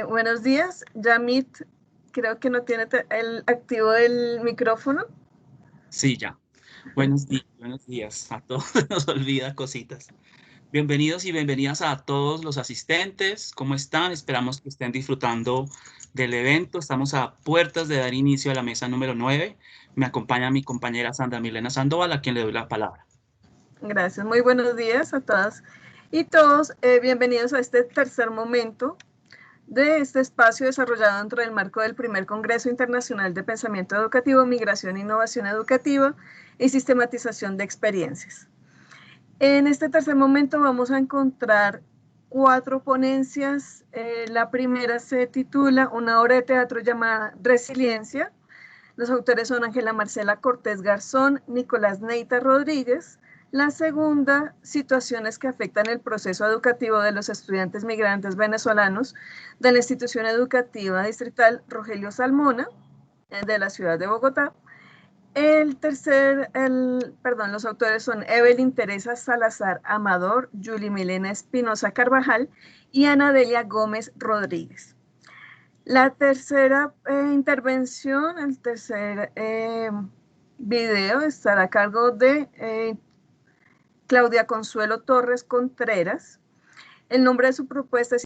Buenos días, Yamit, creo que no tiene el activo el micrófono. Sí, ya. Buenos días. A todos nos olvida cositas. Bienvenidos y bienvenidas a todos los asistentes. ¿Cómo están? Esperamos que estén disfrutando del evento. Estamos a puertas de dar inicio a la mesa número 9. Me acompaña mi compañera Sandra Milena Sandoval, a quien le doy la palabra. Gracias, muy buenos días a todas y todos. Bienvenidos a este tercer momento de este espacio desarrollado dentro del marco del primer Congreso Internacional de Pensamiento Educativo, Migración e Innovación Educativa y Sistematización de Experiencias. En este tercer momento vamos a encontrar 4 ponencias. La primera se titula Una obra de teatro llamada Resiliencia. Los autores son Ángela Marcela Cortés Garzón, Nicolás Neita Rodríguez. La segunda, situaciones que afectan el proceso educativo de los estudiantes migrantes venezolanos de la institución educativa distrital Rogelio Salmona, de la ciudad de Bogotá. Los autores son Evelyn Teresa Salazar Amador, Julie Milena Espinosa Carvajal y Ana Delia Gómez Rodríguez. La tercera intervención, el tercer video estará a cargo de Claudia Consuelo Torres Contreras. El nombre de su propuesta es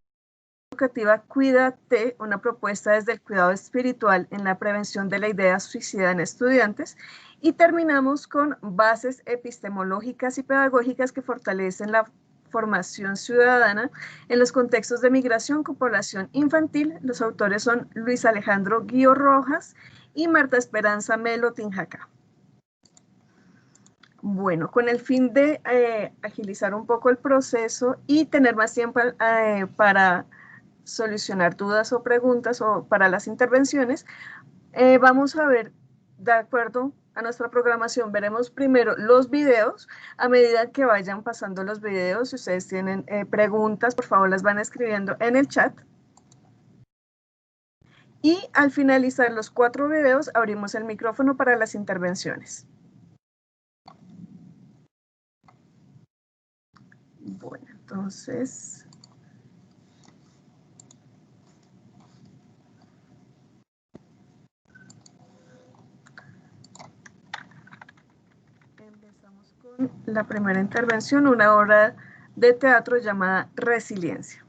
educativa Cuídate, una propuesta desde el cuidado espiritual en la prevención de la idea suicida en estudiantes. Y terminamos con bases epistemológicas y pedagógicas que fortalecen la formación ciudadana en los contextos de migración con población infantil. Los autores son Luis Alejandro Guío Rojas y Marta Esperanza Melo Tinjaca. Bueno, con el fin de agilizar un poco el proceso y tener más tiempo para solucionar dudas o preguntas o para las intervenciones, vamos a ver, de acuerdo a nuestra programación, veremos primero los videos. A medida que vayan pasando los videos, si ustedes tienen preguntas, por favor las van escribiendo en el chat. Y al finalizar los 4 videos, abrimos el micrófono para las intervenciones. Bueno, entonces... empezamos con la primera intervención, una obra de teatro llamada Resiliencia.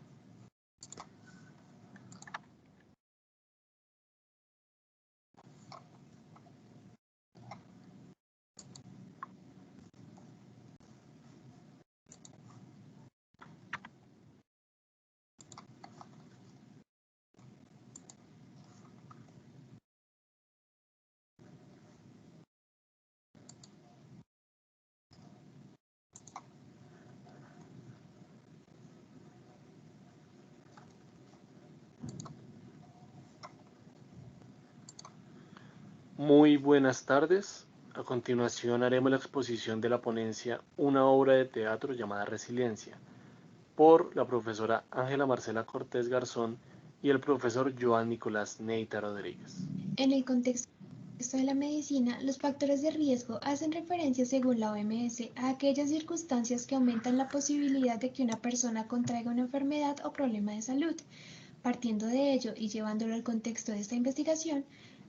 Muy buenas tardes. A continuación haremos la exposición de la ponencia Una obra de teatro llamada Resiliencia, por la profesora Ángela Marcela Cortés Garzón y el profesor Joan Nicolás Neita Rodríguez. En el contexto de la medicina, los factores de riesgo hacen referencia, según la OMS, a aquellas circunstancias que aumentan la posibilidad de que una persona contraiga una enfermedad o problema de salud. Partiendo de ello y llevándolo al contexto de esta investigación,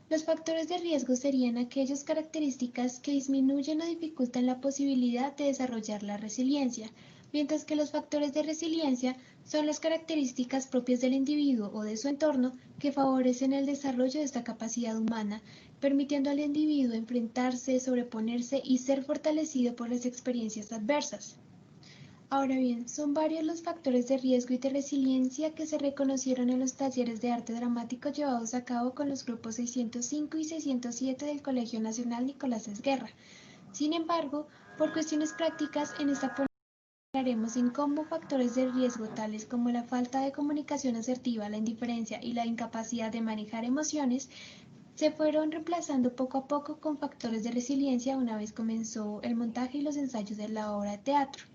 los factores de riesgo serían aquellas características que disminuyen o dificultan la posibilidad de desarrollar la resiliencia, mientras que los factores de resiliencia son las características propias del individuo o de su entorno que favorecen el desarrollo de esta capacidad humana, permitiendo al individuo enfrentarse, sobreponerse y ser fortalecido por las experiencias adversas. Ahora bien, son varios los factores de riesgo y de resiliencia que se reconocieron en los talleres de arte dramático llevados a cabo con los grupos 605 y 607 del Colegio Nacional Nicolás Esguerra. Sin embargo, por cuestiones prácticas, en esta ponencia hablaremos en cómo factores de riesgo tales como la falta de comunicación asertiva, la indiferencia y la incapacidad de manejar emociones se fueron reemplazando poco a poco con factores de resiliencia una vez comenzó el montaje y los ensayos de la obra de teatro.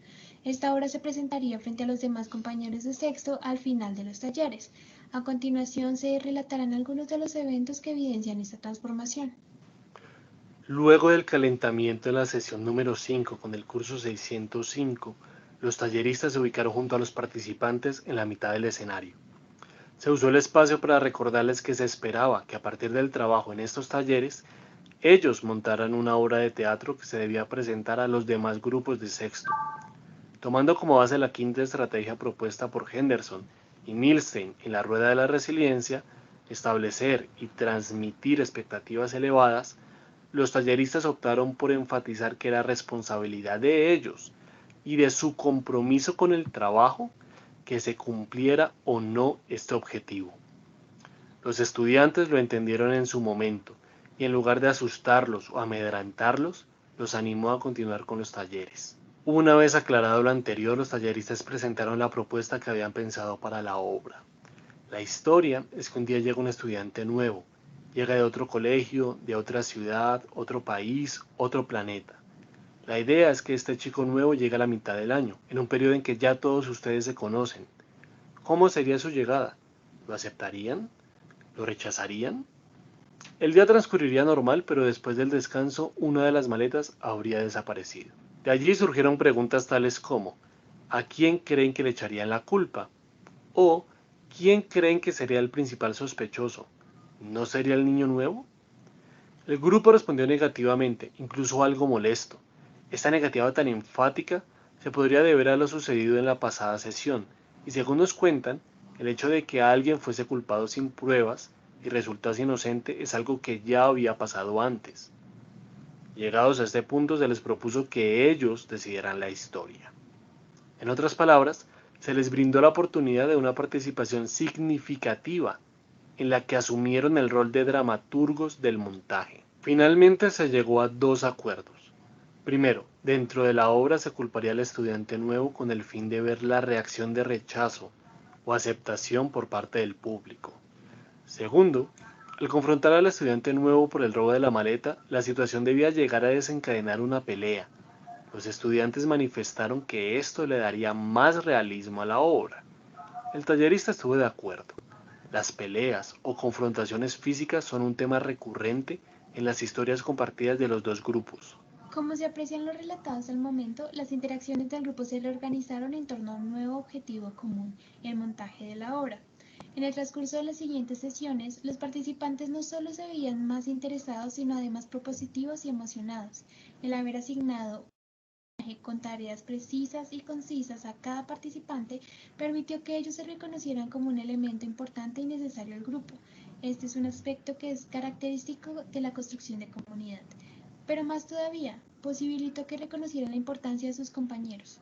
Esta obra se presentaría frente a los demás compañeros de sexto al final de los talleres. A continuación se relatarán algunos de los eventos que evidencian esta transformación. Luego del calentamiento en la sesión número 5 con el curso 605, los talleristas se ubicaron junto a los participantes en la mitad del escenario. Se usó el espacio para recordarles que se esperaba que a partir del trabajo en estos talleres, ellos montaran una obra de teatro que se debía presentar a los demás grupos de sexto. Tomando como base la quinta estrategia propuesta por Henderson y Milstein en la Rueda de la Resiliencia, establecer y transmitir expectativas elevadas, los talleristas optaron por enfatizar que era responsabilidad de ellos y de su compromiso con el trabajo que se cumpliera o no este objetivo. Los estudiantes lo entendieron en su momento y en lugar de asustarlos o amedrentarlos, los animó a continuar con los talleres. Una vez aclarado lo anterior, los talleristas presentaron la propuesta que habían pensado para la obra. La historia es que un día llega un estudiante nuevo, llega de otro colegio, de otra ciudad, otro país, otro planeta. La idea es que este chico nuevo llega a la mitad del año, en un periodo en que ya todos ustedes se conocen. ¿Cómo sería su llegada? ¿Lo aceptarían? ¿Lo rechazarían? El día transcurriría normal, pero después del descanso, una de las maletas habría desaparecido. De allí surgieron preguntas tales como: ¿a quién creen que le echarían la culpa? ¿O quién creen que sería el principal sospechoso? ¿No sería el niño nuevo? El grupo respondió negativamente, incluso algo molesto. Esta negativa tan enfática se podría deber a lo sucedido en la pasada sesión, y según nos cuentan, el hecho de que alguien fuese culpado sin pruebas y resultase inocente es algo que ya había pasado antes. Llegados a este punto, se les propuso que ellos decidieran la historia. En otras palabras, se les brindó la oportunidad de una participación significativa en la que asumieron el rol de dramaturgos del montaje. Finalmente se llegó a dos acuerdos. Primero, dentro de la obra se culparía al estudiante nuevo con el fin de ver la reacción de rechazo o aceptación por parte del público. Segundo, al confrontar al estudiante nuevo por el robo de la maleta, la situación debía llegar a desencadenar una pelea. Los estudiantes manifestaron que esto le daría más realismo a la obra. El tallerista estuvo de acuerdo. Las peleas o confrontaciones físicas son un tema recurrente en las historias compartidas de los dos grupos. Como se aprecian los relatados al momento, las interacciones del grupo se reorganizaron en torno a un nuevo objetivo común, el montaje de la obra. En el transcurso de las siguientes sesiones, los participantes no solo se veían más interesados, sino además propositivos y emocionados. El haber asignado un montaje con tareas precisas y concisas a cada participante permitió que ellos se reconocieran como un elemento importante y necesario al grupo. Este es un aspecto que es característico de la construcción de comunidad. Pero más todavía, posibilitó que reconocieran la importancia de sus compañeros.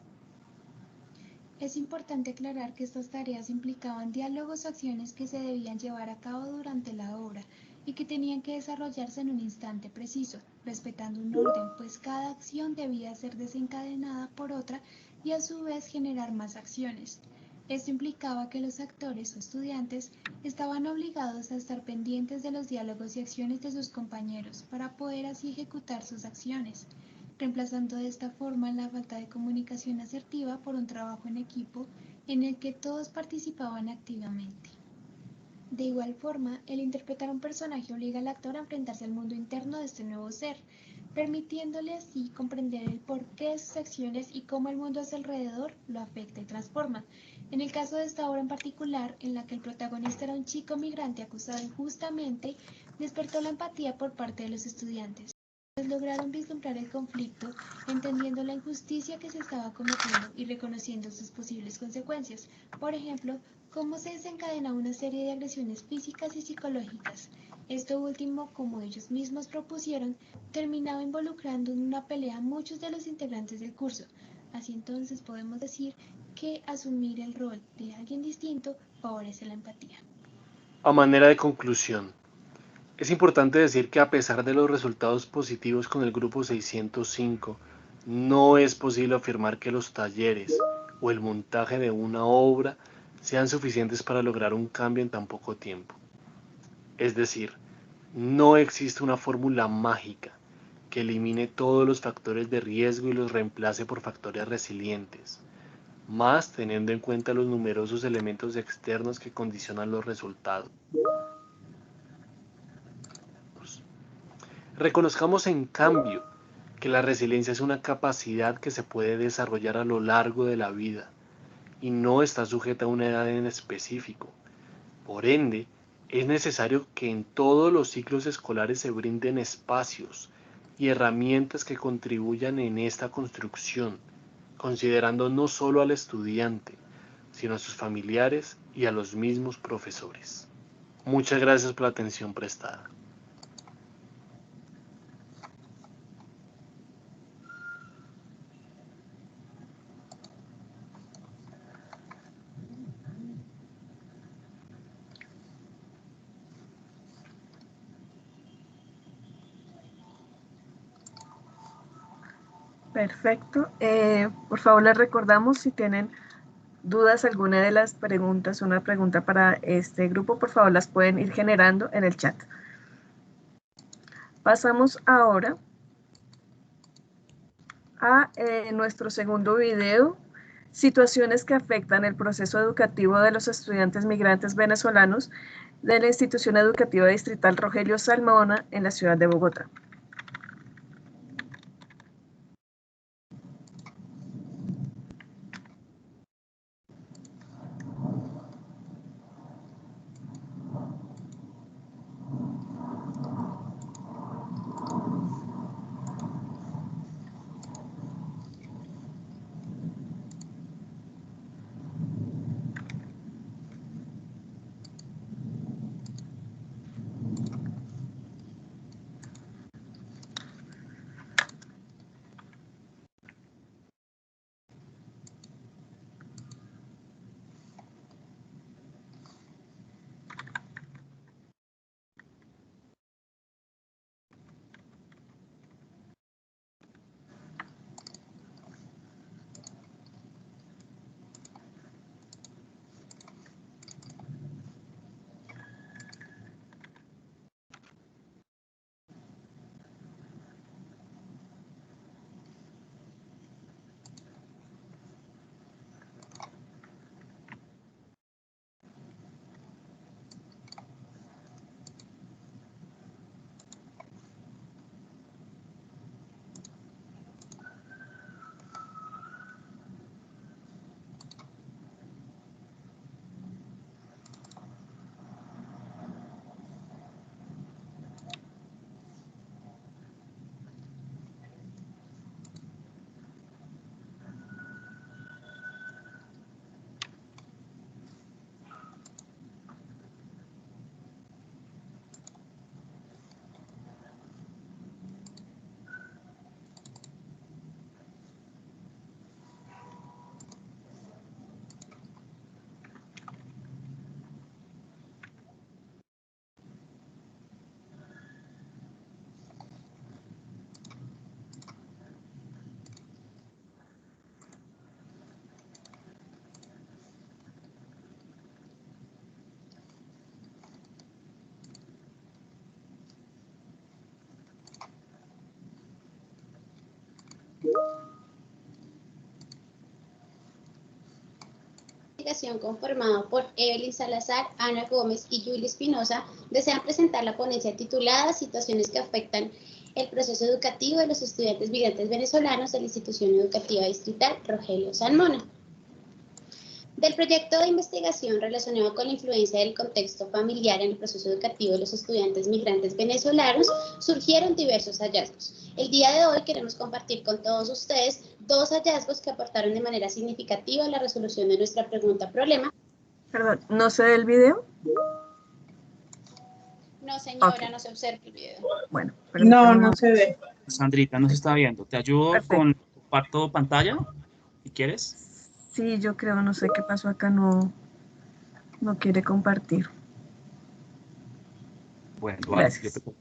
Es importante aclarar que estas tareas implicaban diálogos o acciones que se debían llevar a cabo durante la obra y que tenían que desarrollarse en un instante preciso, respetando un orden, pues cada acción debía ser desencadenada por otra y a su vez generar más acciones. Esto implicaba que los actores o estudiantes estaban obligados a estar pendientes de los diálogos y acciones de sus compañeros para poder así ejecutar sus acciones, reemplazando de esta forma la falta de comunicación asertiva por un trabajo en equipo en el que todos participaban activamente. De igual forma, el interpretar a un personaje obliga al actor a enfrentarse al mundo interno de este nuevo ser, permitiéndole así comprender el porqué de sus acciones y cómo el mundo a su alrededor lo afecta y transforma. En el caso de esta obra en particular, en la que el protagonista era un chico migrante acusado injustamente, despertó la empatía por parte de los estudiantes. Lograron vislumbrar el conflicto, entendiendo la injusticia que se estaba cometiendo y reconociendo sus posibles consecuencias. Por ejemplo, cómo se desencadena una serie de agresiones físicas y psicológicas. Esto último, como ellos mismos propusieron, terminaba involucrando en una pelea a muchos de los integrantes del curso. Así entonces podemos decir que asumir el rol de alguien distinto favorece la empatía. A manera de conclusión, es importante decir que a pesar de los resultados positivos con el grupo 605, no es posible afirmar que los talleres o el montaje de una obra sean suficientes para lograr un cambio en tan poco tiempo. Es decir, no existe una fórmula mágica que elimine todos los factores de riesgo y los reemplace por factores resilientes, más teniendo en cuenta los numerosos elementos externos que condicionan los resultados. Reconozcamos en cambio que la resiliencia es una capacidad que se puede desarrollar a lo largo de la vida y no está sujeta a una edad en específico. Por ende, es necesario que en todos los ciclos escolares se brinden espacios y herramientas que contribuyan en esta construcción, considerando no solo al estudiante, sino a sus familiares y a los mismos profesores. Muchas gracias por la atención prestada. Perfecto. Por favor, les recordamos si tienen dudas, alguna de las preguntas, una pregunta para este grupo, por favor, las pueden ir generando en el chat. Pasamos ahora a nuestro segundo video, situaciones que afectan el proceso educativo de los estudiantes migrantes venezolanos de la Institución Educativa Distrital Rogelio Salmona en la ciudad de Bogotá. Conformado por Evelyn Salazar, Ana Gómez y Julie Espinosa, desean presentar la ponencia titulada Situaciones que afectan el proceso educativo de los estudiantes migrantes venezolanos de la Institución Educativa Distrital Rogelio Salmona. Del proyecto de investigación relacionado con la influencia del contexto familiar en el proceso educativo de los estudiantes migrantes venezolanos, surgieron diversos hallazgos. El día de hoy queremos compartir con todos ustedes dos hallazgos que aportaron de manera significativa a la resolución de nuestra pregunta-problema. Perdón, ¿no se ve el video? No, señora, Okay. No se observa el video. Bueno, no se ve. Sandrita no se está viendo. ¿Te ayudo Perfecto. con comparto pantalla? Si quieres. Sí, yo creo, no sé qué pasó acá, no quiere compartir. Bueno, gracias. Vale,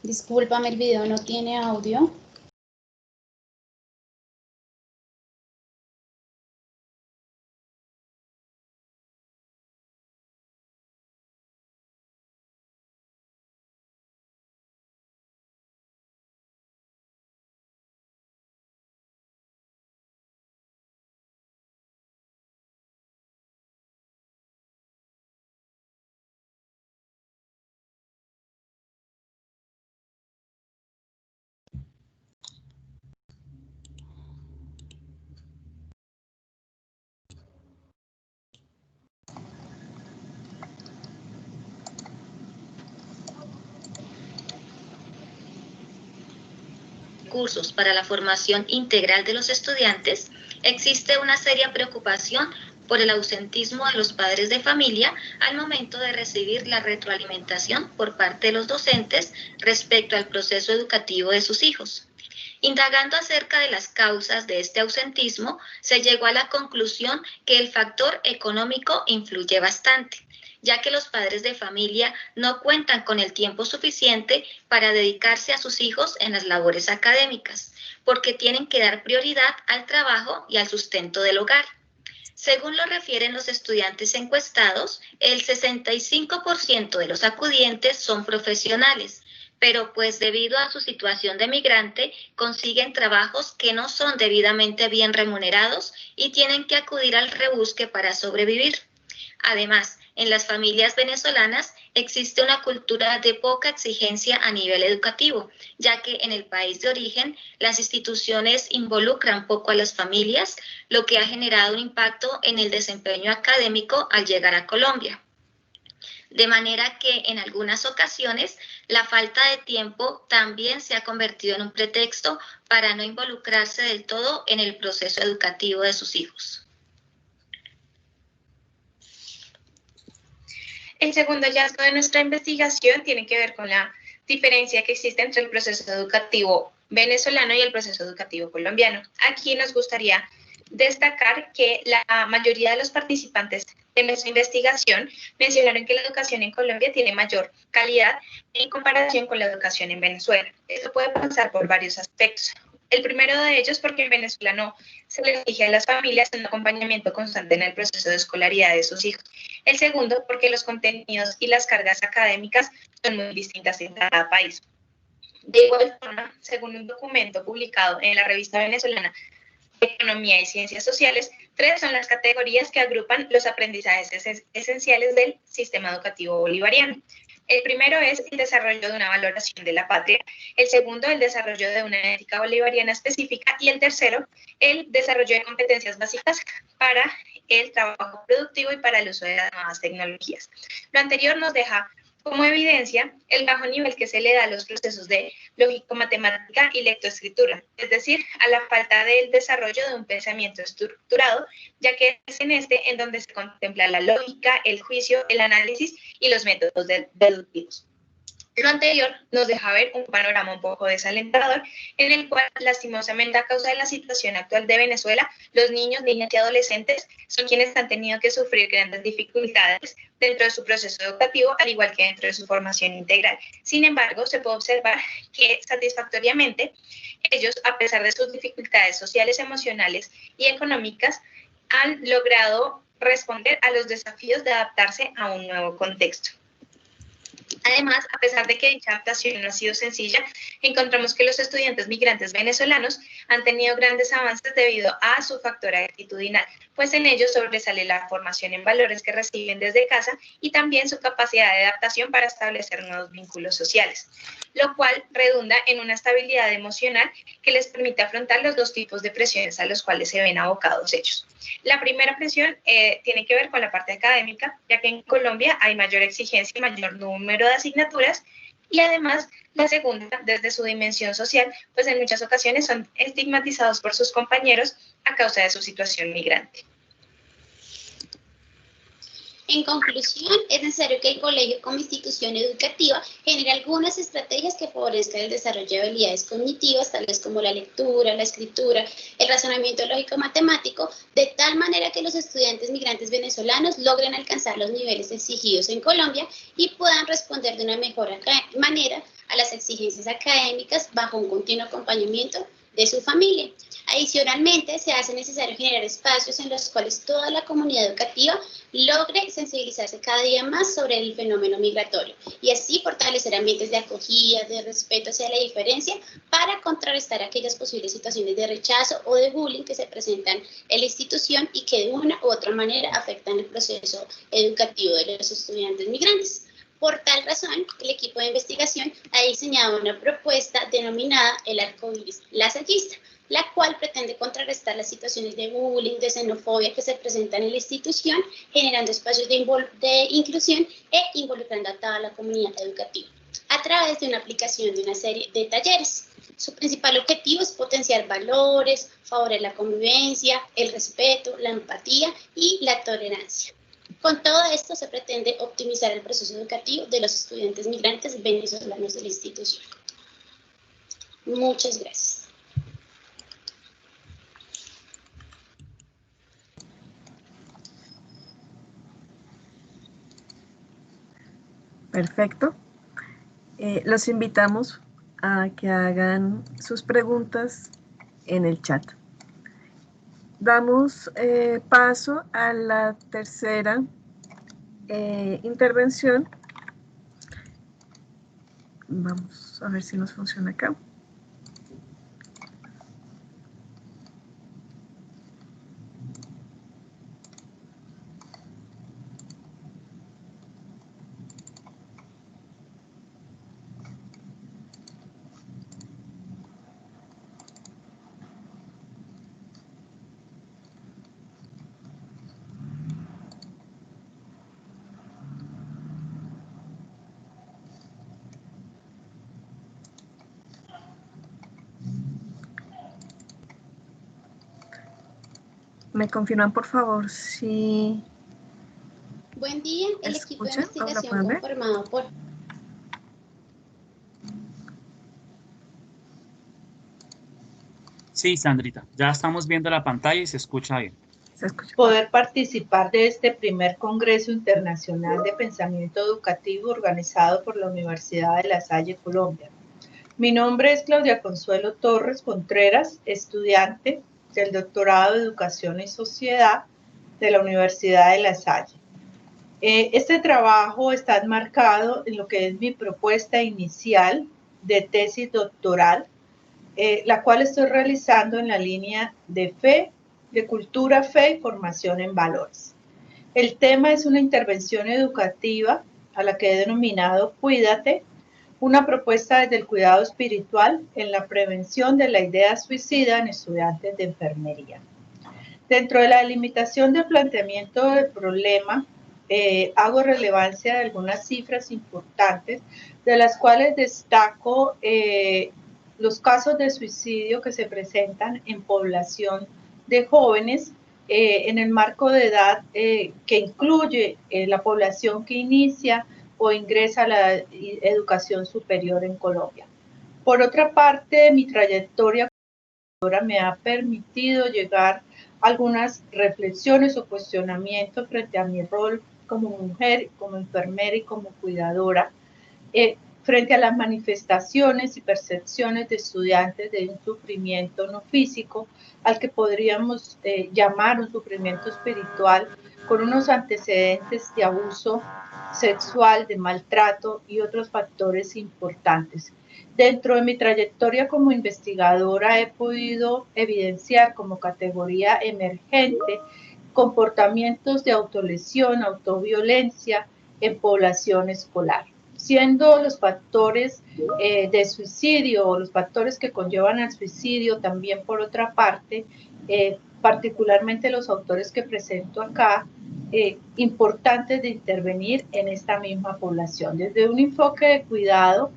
Discúlpame, el video no tiene audio. Cursos para la formación integral de los estudiantes, existe una seria preocupación por el ausentismo de los padres de familia al momento de recibir la retroalimentación por parte de los docentes respecto al proceso educativo de sus hijos. Indagando acerca de las causas de este ausentismo, se llegó a la conclusión que el factor económico influye bastante, ya que los padres de familia no cuentan con el tiempo suficiente para dedicarse a sus hijos en las labores académicas, porque tienen que dar prioridad al trabajo y al sustento del hogar. Según lo refieren los estudiantes encuestados, el 65% de los acudientes son profesionales, pero pues debido a su situación de migrante, consiguen trabajos que no son debidamente bien remunerados y tienen que acudir al rebusque para sobrevivir. Además, en las familias venezolanas existe una cultura de poca exigencia a nivel educativo, ya que en el país de origen las instituciones involucran poco a las familias, lo que ha generado un impacto en el desempeño académico al llegar a Colombia. De manera que en algunas ocasiones la falta de tiempo también se ha convertido en un pretexto para no involucrarse del todo en el proceso educativo de sus hijos. El segundo hallazgo de nuestra investigación tiene que ver con la diferencia que existe entre el proceso educativo venezolano y el proceso educativo colombiano. Aquí nos gustaría destacar que la mayoría de los participantes de nuestra investigación mencionaron que la educación en Colombia tiene mayor calidad en comparación con la educación en Venezuela. Esto puede pasar por varios aspectos. El primero de ellos porque en Venezuela no se le exige a las familias un acompañamiento constante en el proceso de escolaridad de sus hijos. El segundo porque los contenidos y las cargas académicas son muy distintas en cada país. De igual forma, según un documento publicado en la revista venezolana de Economía y Ciencias Sociales, 3 son las categorías que agrupan los aprendizajes esenciales del sistema educativo bolivariano. El primero es el desarrollo de una valoración de la patria, el segundo el desarrollo de una ética bolivariana específica y el tercero el desarrollo de competencias básicas para el trabajo productivo y para el uso de las nuevas tecnologías. Lo anterior nos deja como evidencia el bajo nivel que se le da a los procesos de lógico-matemática y lectoescritura, es decir, a la falta del desarrollo de un pensamiento estructurado, ya que es en este en donde se contempla la lógica, el juicio, el análisis y los métodos deductivos. Lo anterior nos deja ver un panorama un poco desalentador, en el cual, lastimosamente, a causa de la situación actual de Venezuela, los niños, niñas y adolescentes son quienes han tenido que sufrir grandes dificultades dentro de su proceso educativo, al igual que dentro de su formación integral. Sin embargo, se puede observar que satisfactoriamente ellos, a pesar de sus dificultades sociales, emocionales y económicas, han logrado responder a los desafíos de adaptarse a un nuevo contexto. Además, a pesar de que dicha adaptación no ha sido sencilla, encontramos que los estudiantes migrantes venezolanos han tenido grandes avances debido a su factor actitudinal, pues en ellos sobresale la formación en valores que reciben desde casa y también su capacidad de adaptación para establecer nuevos vínculos sociales, lo cual redunda en una estabilidad emocional que les permite afrontar los dos tipos de presiones a los cuales se ven abocados ellos. La primera presión tiene que ver con la parte académica, ya que en Colombia hay mayor exigencia y mayor número de asignaturas, y además la segunda, desde su dimensión social, pues en muchas ocasiones son estigmatizados por sus compañeros a causa de su situación migrante. En conclusión, es necesario que el colegio como institución educativa genere algunas estrategias que favorezcan el desarrollo de habilidades cognitivas, tales como la lectura, la escritura, el razonamiento lógico-matemático, de tal manera que los estudiantes migrantes venezolanos logren alcanzar los niveles exigidos en Colombia y puedan responder de una mejor manera a las exigencias académicas bajo un continuo acompañamiento de su familia. Adicionalmente, se hace necesario generar espacios en los cuales toda la comunidad educativa logre sensibilizarse cada día más sobre el fenómeno migratorio y así fortalecer ambientes de acogida, de respeto hacia la diferencia para contrarrestar aquellas posibles situaciones de rechazo o de bullying que se presentan en la institución y que de una u otra manera afectan el proceso educativo de los estudiantes migrantes. Por tal razón, el equipo de investigación ha diseñado una propuesta denominada el arcoíris lasallista, la cual pretende contrarrestar las situaciones de bullying, de xenofobia que se presentan en la institución, generando espacios de inclusión e involucrando a toda la comunidad educativa, a través de una aplicación de una serie de talleres. Su principal objetivo es potenciar valores, favorecer la convivencia, el respeto, la empatía y la tolerancia. Con todo esto se pretende optimizar el proceso educativo de los estudiantes migrantes venezolanos de la institución. Muchas gracias. Perfecto. Los invitamos a que hagan sus preguntas en el chat. Damos paso a la tercera intervención. Vamos a ver si nos funciona acá. ¿Me confirman, por favor, si... Buen día, el equipo de investigación conformado por... Sí, Sandrita, ya estamos viendo la pantalla y se escucha bien. Poder participar de este primer Congreso Internacional de Pensamiento Educativo organizado por la Universidad de La Salle, Colombia. Mi nombre es Claudia Consuelo Torres Contreras, estudiante del Doctorado de Educación y Sociedad de la Universidad de La Salle. Este trabajo está enmarcado en lo que es mi propuesta inicial de tesis doctoral, la cual estoy realizando en la línea de fe, de cultura, fe y formación en valores. El tema es una intervención educativa a la que he denominado Cuídate, una propuesta desde el cuidado espiritual en la prevención de la idea suicida en estudiantes de enfermería. Dentro de la delimitación del planteamiento del problema, hago relevancia de algunas cifras importantes, de las cuales destaco los casos de suicidio que se presentan en población de jóvenes en el marco de edad que incluye la población que inicia o ingresa a la educación superior en Colombia. Por otra parte, mi trayectoria me ha permitido llegar a algunas reflexiones o cuestionamientos frente a mi rol como mujer, como enfermera y como cuidadora, frente a las manifestaciones y percepciones de estudiantes de un sufrimiento no físico, al que podríamos llamar un sufrimiento espiritual, con unos antecedentes de abuso sexual, de maltrato y otros factores importantes. Dentro de mi trayectoria como investigadora he podido evidenciar como categoría emergente comportamientos de autolesión, autoviolencia en población escolar, siendo los factores de suicidio o los factores que conllevan al suicidio también, por otra parte, particularmente los autores que presento acá, importantes de intervenir en esta misma población. Desde un enfoque de cuidado,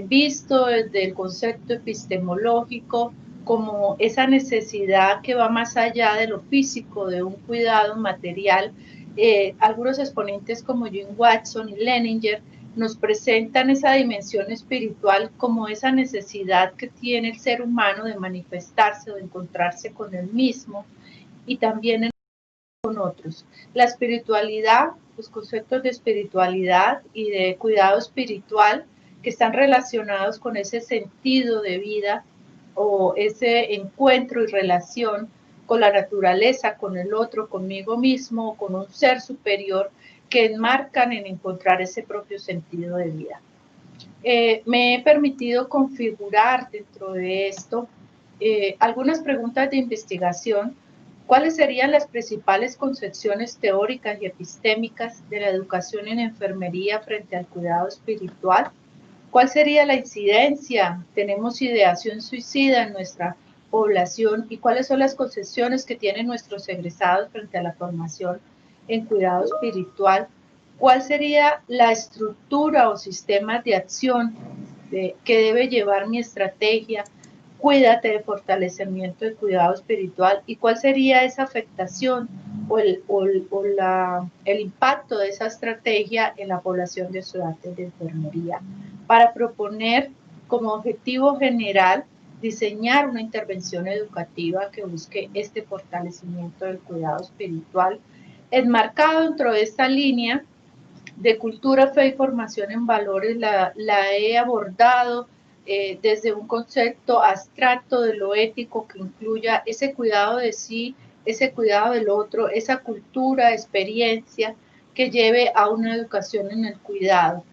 visto desde el concepto epistemológico como esa necesidad que va más allá de lo físico, de un cuidado material, algunos exponentes como Jim Watson y Leninger nos presentan esa dimensión espiritual como esa necesidad que tiene el ser humano de manifestarse o de encontrarse con él mismo y también con otros. La espiritualidad, los conceptos de espiritualidad y de cuidado espiritual que están relacionados con ese sentido de vida o ese encuentro y relación con la naturaleza, con el otro, conmigo mismo, con un ser superior, que enmarcan en encontrar ese propio sentido de vida. Me he permitido configurar dentro de esto algunas preguntas de investigación. ¿Cuáles serían las principales concepciones teóricas y epistémicas de la educación en enfermería frente al cuidado espiritual? ¿Cuál sería la incidencia? ¿Tenemos ideación suicida en nuestra población? ¿Y cuáles son las concepciones que tienen nuestros egresados frente a la formación en cuidado espiritual? ¿Cuál sería la estructura o sistema de acción que debe llevar mi estrategia? Cuídate de fortalecimiento del cuidado espiritual. ¿Y cuál sería esa afectación o el impacto de esa estrategia en la población de estudiantes de enfermería? Para proponer como objetivo general diseñar una intervención educativa que busque este fortalecimiento del cuidado espiritual, enmarcado dentro de esta línea de cultura, fe y formación en valores. La he abordado desde un concepto abstracto de lo ético que incluya ese cuidado de sí, ese cuidado del otro, esa cultura, experiencia que lleve a una educación en el cuidado.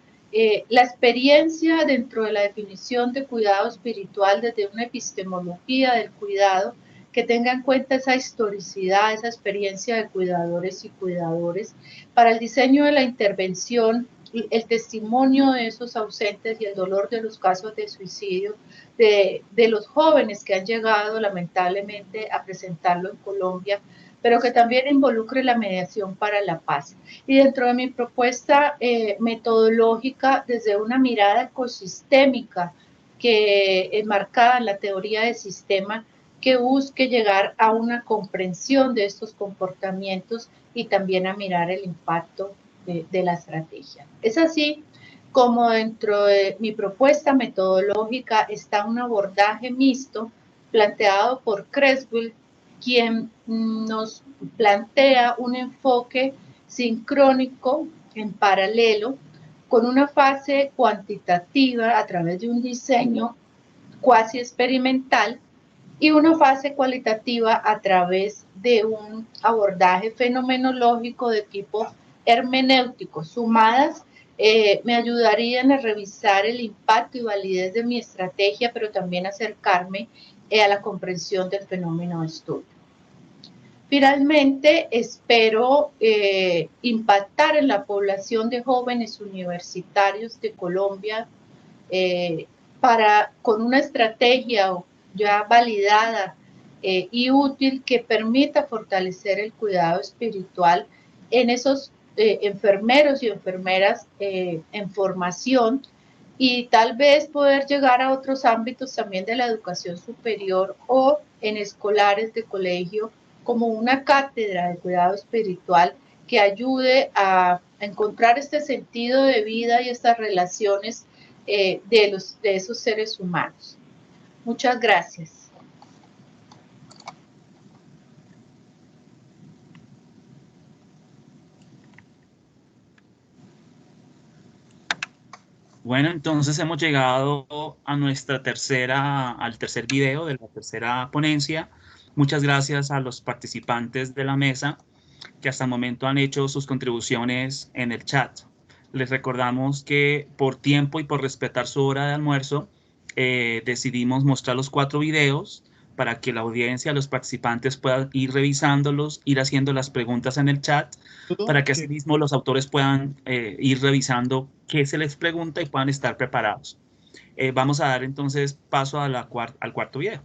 La experiencia dentro de la definición de cuidado espiritual desde una epistemología del cuidado que tenga en cuenta esa historicidad, esa experiencia de cuidadores y cuidadores, para el diseño de la intervención, el testimonio de esos ausentes y el dolor de los casos de suicidio de los jóvenes que han llegado lamentablemente a presentarlo en Colombia, pero que también involucre la mediación para la paz. Y dentro de mi propuesta metodológica, desde una mirada ecosistémica que enmarcada en la teoría de sistema, que busque llegar a una comprensión de estos comportamientos y también a mirar el impacto de la estrategia. Es así como dentro de mi propuesta metodológica está un abordaje mixto planteado por Creswell, quien nos plantea un enfoque sincrónico en paralelo con una fase cuantitativa a través de un diseño cuasi experimental y una fase cualitativa a través de un abordaje fenomenológico de tipo hermenéutico. Sumadas me ayudarían a revisar el impacto y validez de mi estrategia, pero también acercarme a la comprensión del fenómeno de estudio. Finalmente, espero impactar en la población de jóvenes universitarios de Colombia con una estrategia ya validada y útil que permita fortalecer el cuidado espiritual en esos enfermeros y enfermeras en formación, y tal vez poder llegar a otros ámbitos también de la educación superior o en escolares de colegio como una cátedra de cuidado espiritual que ayude a encontrar este sentido de vida y estas relaciones de esos seres humanos. Muchas gracias. Bueno, entonces hemos llegado a al tercer video de la tercera ponencia. Muchas gracias a los participantes de la mesa que hasta el momento han hecho sus contribuciones en el chat. Les recordamos que por tiempo y por respetar su hora de almuerzo, decidimos mostrar los 4 videos para que la audiencia, los participantes puedan ir revisándolos, ir haciendo las preguntas en el chat, para que así mismo los autores puedan ir revisando qué se les pregunta y puedan estar preparados. Vamos a dar entonces paso a al cuarto video,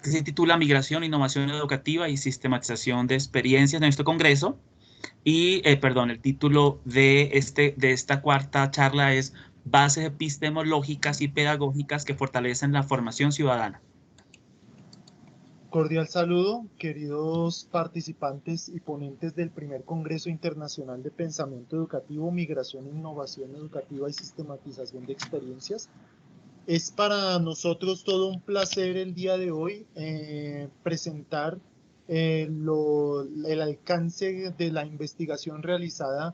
que se titula Migración, Innovación Educativa y Sistematización de Experiencias en nuestro Congreso. Y, el título de esta cuarta charla es Bases epistemológicas y pedagógicas que fortalecen la formación ciudadana. Cordial saludo, queridos participantes y ponentes del primer Congreso Internacional de Pensamiento Educativo, Migración, Innovación Educativa y Sistematización de Experiencias. Es para nosotros todo un placer el día de hoy presentar el alcance de la investigación realizada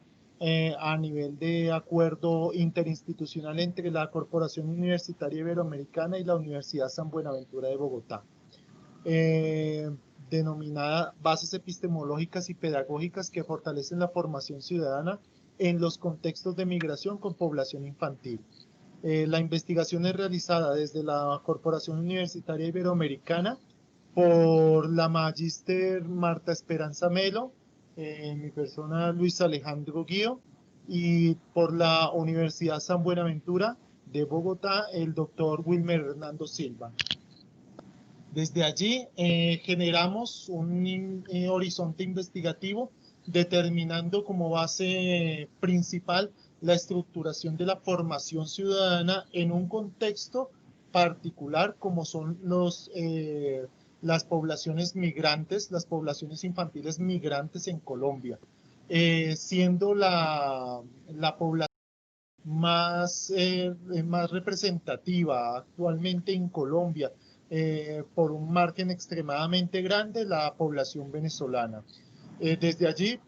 a nivel de acuerdo interinstitucional entre la Corporación Universitaria Iberoamericana y la Universidad San Buenaventura de Bogotá, denominada Bases Epistemológicas y Pedagógicas que fortalecen la formación ciudadana en los contextos de migración con población infantil. La investigación es realizada desde la Corporación Universitaria Iberoamericana por la magíster Marta Esperanza Melo, mi persona Luis Alejandro Guío, y por la Universidad San Buenaventura de Bogotá, el doctor Wilmer Hernando Silva. Desde allí generamos un horizonte investigativo determinando como base principal la estructuración de la formación ciudadana en un contexto particular como son las poblaciones migrantes, las poblaciones infantiles migrantes en Colombia, siendo la población más representativa actualmente en Colombia, por un margen extremadamente grande, la población venezolana. Desde allí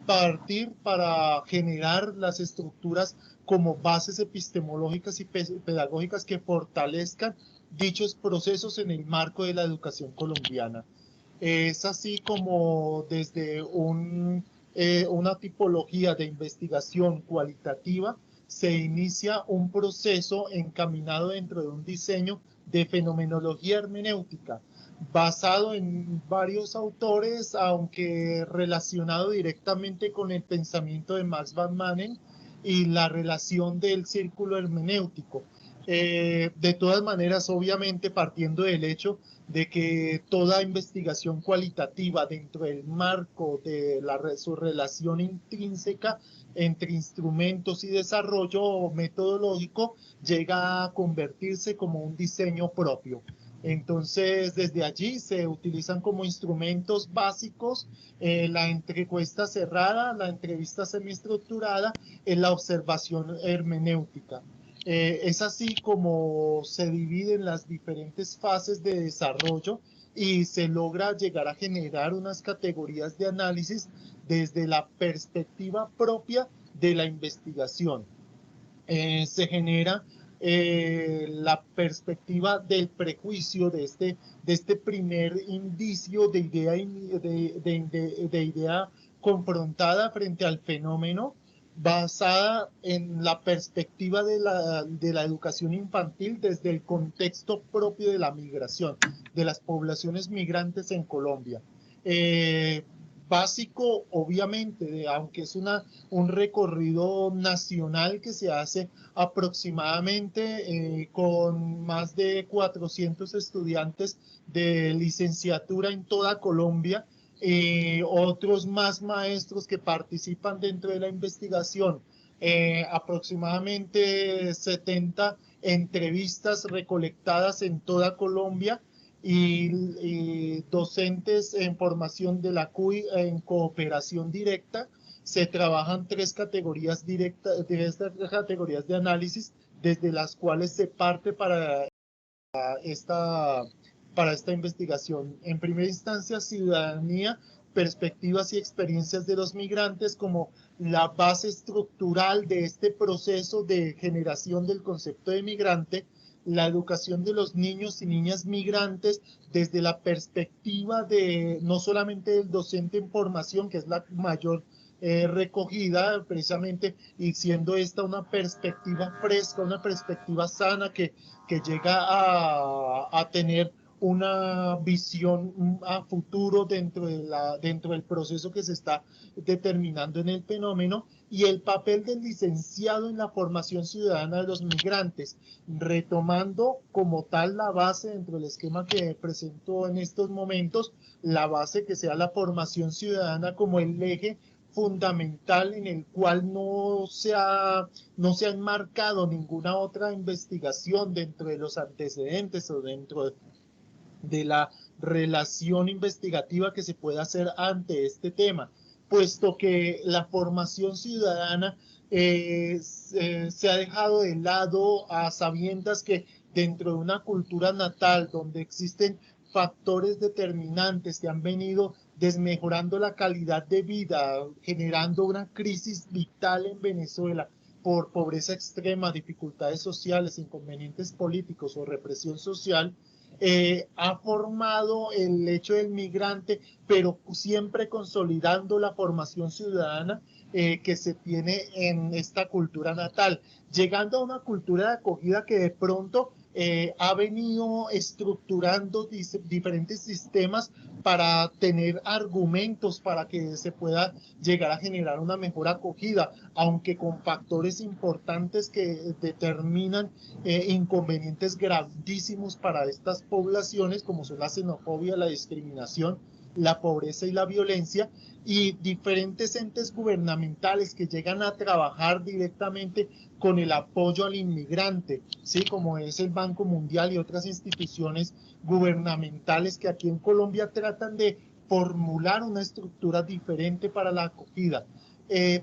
partir para generar las estructuras como bases epistemológicas y pedagógicas que fortalezcan dichos procesos en el marco de la educación colombiana. Es así como desde una tipología de investigación cualitativa se inicia un proceso encaminado dentro de un diseño de fenomenología hermenéutica, basado en varios autores, aunque relacionado directamente con el pensamiento de Max van Manen y la relación del círculo hermenéutico. De todas maneras, obviamente partiendo del hecho de que toda investigación cualitativa dentro del marco de su relación intrínseca entre instrumentos y desarrollo metodológico llega a convertirse como un diseño propio. Entonces, desde allí se utilizan como instrumentos básicos la encuesta cerrada, la entrevista semiestructurada, la observación hermenéutica. Es así como se dividen las diferentes fases de desarrollo y se logra llegar a generar unas categorías de análisis desde la perspectiva propia de la investigación. Se genera la perspectiva del prejuicio de este primer indicio de idea confrontada frente al fenómeno, basada en la perspectiva de la educación infantil desde el contexto propio de la migración, de las poblaciones migrantes en Colombia. Básico, obviamente, aunque es un recorrido nacional que se hace aproximadamente con más de 400 estudiantes de licenciatura en toda Colombia, otros más maestros que participan dentro de la investigación, aproximadamente 70 entrevistas recolectadas en toda Colombia, y docentes en formación de la CUI en cooperación directa. Se trabajan tres categorías de análisis desde las cuales se parte para esta investigación. En primera instancia, ciudadanía, perspectivas y experiencias de los migrantes como la base estructural de este proceso de generación del concepto de migrante, la educación de los niños y niñas migrantes desde la perspectiva de no solamente del docente en formación, que es la mayor recogida precisamente, y siendo esta una perspectiva fresca, una perspectiva sana que llega a tener una visión a futuro dentro del proceso que se está determinando en el fenómeno, y el papel del licenciado en la formación ciudadana de los migrantes, retomando como tal la base dentro del esquema que presento en estos momentos, la base que sea la formación ciudadana como el eje fundamental en el cual no se ha enmarcado ninguna otra investigación dentro de los antecedentes o dentro de la relación investigativa que se pueda hacer ante este tema, puesto que la formación ciudadana se ha dejado de lado a sabiendas que dentro de una cultura natal donde existen factores determinantes que han venido desmejorando la calidad de vida, generando una crisis vital en Venezuela por pobreza extrema, dificultades sociales, inconvenientes políticos o represión social, ha formado el hecho del migrante, pero siempre consolidando la formación ciudadana que se tiene en esta cultura natal, llegando a una cultura de acogida que de pronto ha venido estructurando diferentes sistemas para tener argumentos para que se pueda llegar a generar una mejor acogida, aunque con factores importantes que determinan inconvenientes gravísimos para estas poblaciones, como son la xenofobia, la discriminación, la pobreza y la violencia, y diferentes entes gubernamentales que llegan a trabajar directamente con el apoyo al inmigrante, ¿sí? Como es el Banco Mundial y otras instituciones gubernamentales que aquí en Colombia tratan de formular una estructura diferente para la acogida,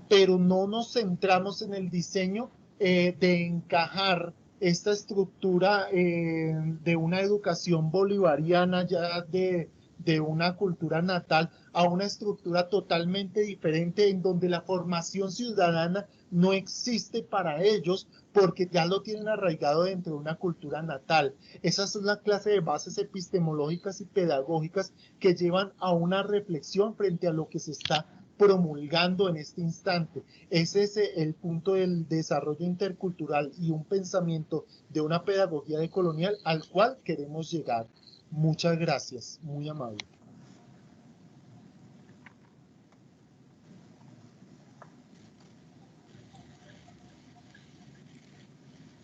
pero no nos centramos en el diseño de encajar esta estructura de una educación bolivariana ya de una cultura natal a una estructura totalmente diferente en donde la formación ciudadana no existe para ellos porque ya lo tienen arraigado dentro de una cultura natal. Esas son la clase de bases epistemológicas y pedagógicas que llevan a una reflexión frente a lo que se está promulgando en este instante. Ese es el punto del desarrollo intercultural y un pensamiento de una pedagogía decolonial al cual queremos llegar. Muchas gracias, muy amable.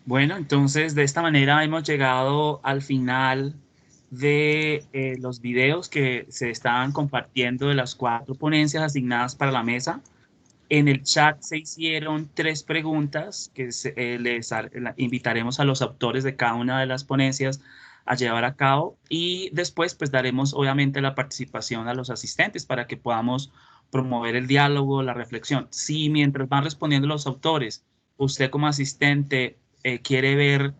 Bueno, entonces de esta manera hemos llegado al final de los videos que se estaban compartiendo de las 4 ponencias asignadas para la mesa. En el chat se hicieron 3 preguntas que invitaremos a los autores de cada una de las ponencias a llevar a cabo, y después pues daremos obviamente la participación a los asistentes para que podamos promover el diálogo, la reflexión. Si mientras van respondiendo los autores, usted como asistente quiere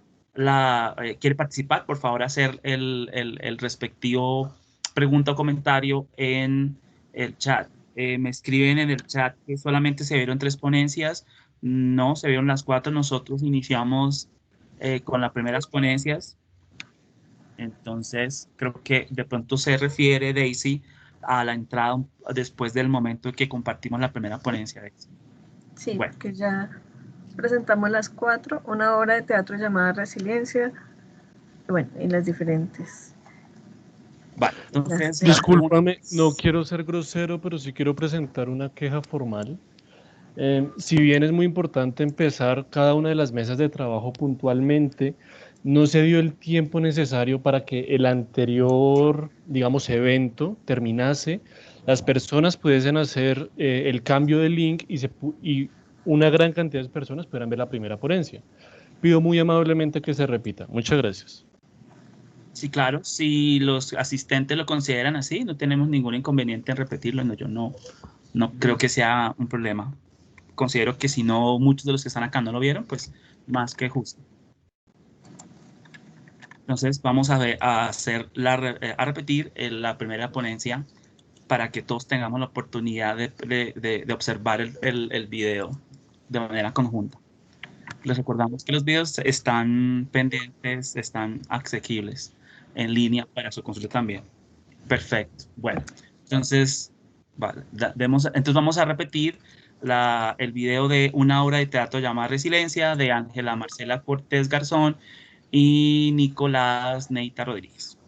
participar, por favor hacer el respectivo pregunta o comentario en el chat. Me escriben en el chat que solamente se vieron 3 ponencias. No, se vieron las 4. Nosotros iniciamos con las primeras ponencias. Entonces, creo que de pronto se refiere, Daisy, a la entrada después del momento en que compartimos la primera ponencia, Daisy. Sí, bueno, que ya presentamos las 4, una obra de teatro llamada Resiliencia, bueno, y las diferentes. Vale, entonces... Discúlpame, no quiero ser grosero, pero sí quiero presentar una queja formal. Si bien es muy importante empezar cada una de las mesas de trabajo puntualmente, no se dio el tiempo necesario para que el anterior, digamos, evento terminase, las personas pudiesen hacer el cambio de link y una gran cantidad de personas pudieran ver la primera ponencia. Pido muy amablemente que se repita. Muchas gracias. Sí, claro, si los asistentes lo consideran así, no tenemos ningún inconveniente en repetirlo. No, yo no creo que sea un problema. Considero que si no, muchos de los que están acá no lo vieron, pues más que justo. Entonces vamos a repetir la primera ponencia para que todos tengamos la oportunidad de observar el video de manera conjunta. Les recordamos que los videos están pendientes, están asequibles en línea para su consulta también. Perfecto. Bueno, entonces, vale, entonces vamos a repetir el video de una obra de teatro llamada Resiliencia de Ángela Marcela Cortés Garzón y Nicolás Neita Rodríguez.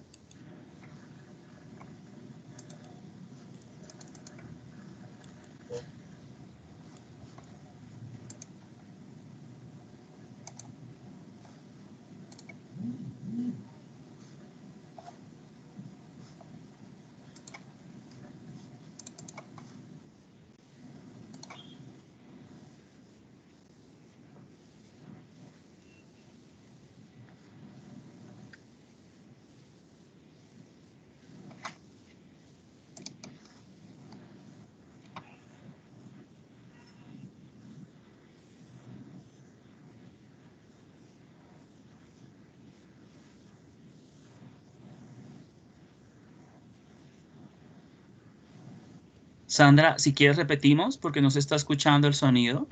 Sandra, si quieres repetimos porque no se está escuchando el sonido.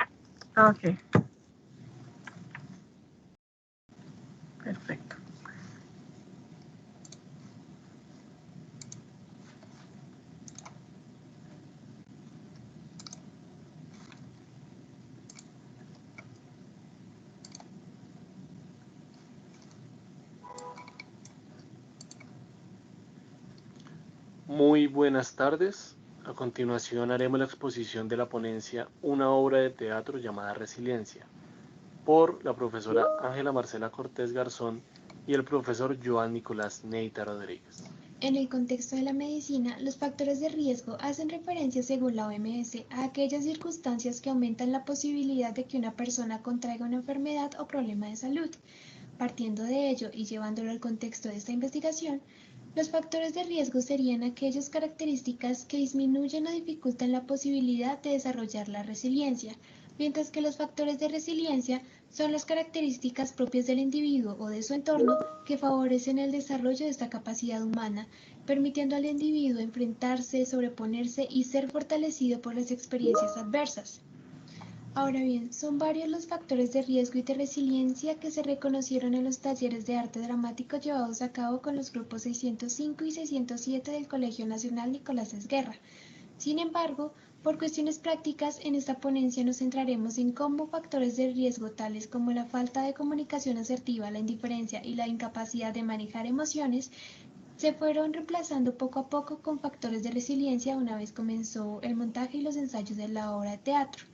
Ok. Perfecto. Muy buenas tardes. A continuación haremos la exposición de la ponencia Una obra de teatro llamada Resiliencia, por la profesora Ángela Marcela Cortés Garzón y el profesor Joan Nicolás Neita Rodríguez. En el contexto de la medicina, los factores de riesgo hacen referencia, según la OMS, a aquellas circunstancias que aumentan la posibilidad de que una persona contraiga una enfermedad o problema de salud. Partiendo de ello y llevándolo al contexto de esta investigación, los factores de riesgo serían aquellas características que disminuyen o dificultan la posibilidad de desarrollar la resiliencia, mientras que los factores de resiliencia son las características propias del individuo o de su entorno que favorecen el desarrollo de esta capacidad humana, permitiendo al individuo enfrentarse, sobreponerse y ser fortalecido por las experiencias adversas. Ahora bien, son varios los factores de riesgo y de resiliencia que se reconocieron en los talleres de arte dramático llevados a cabo con los grupos 605 y 607 del Colegio Nacional Nicolás Esguerra. Sin embargo, por cuestiones prácticas, en esta ponencia nos centraremos en cómo factores de riesgo tales como la falta de comunicación asertiva, la indiferencia y la incapacidad de manejar emociones se fueron reemplazando poco a poco con factores de resiliencia una vez comenzó el montaje y los ensayos de la obra de teatro.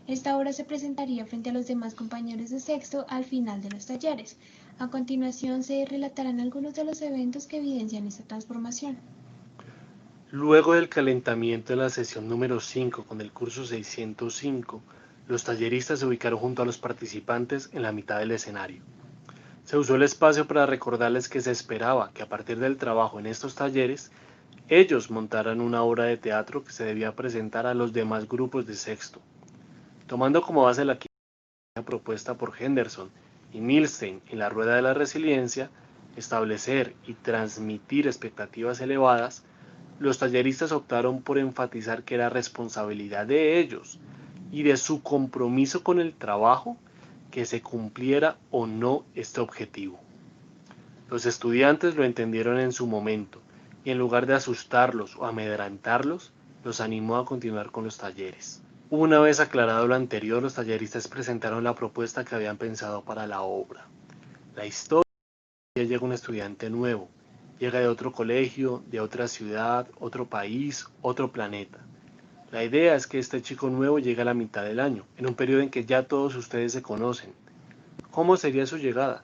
Esta obra se presentaría frente a los demás compañeros de sexto al final de los talleres. A continuación se relatarán algunos de los eventos que evidencian esta transformación. Luego del calentamiento en la sesión número 5 con el curso 605, los talleristas se ubicaron junto a los participantes en la mitad del escenario. Se usó el espacio para recordarles que se esperaba que a partir del trabajo en estos talleres, ellos montaran una obra de teatro que se debía presentar a los demás grupos de sexto. Tomando como base la propuesta por Henderson y Milstein en la rueda de la resiliencia, establecer y transmitir expectativas elevadas, los talleristas optaron por enfatizar que era responsabilidad de ellos y de su compromiso con el trabajo que se cumpliera o no este objetivo. Los estudiantes lo entendieron en su momento y en lugar de asustarlos o amedrentarlos, los animó a continuar con los talleres. Una vez aclarado lo anterior, los talleristas presentaron la propuesta que habían pensado para la obra. La historia llega un estudiante nuevo, llega de otro colegio, de otra ciudad, otro país, otro planeta. La idea es que este chico nuevo llegue a la mitad del año, en un periodo en que ya todos ustedes se conocen. ¿Cómo sería su llegada?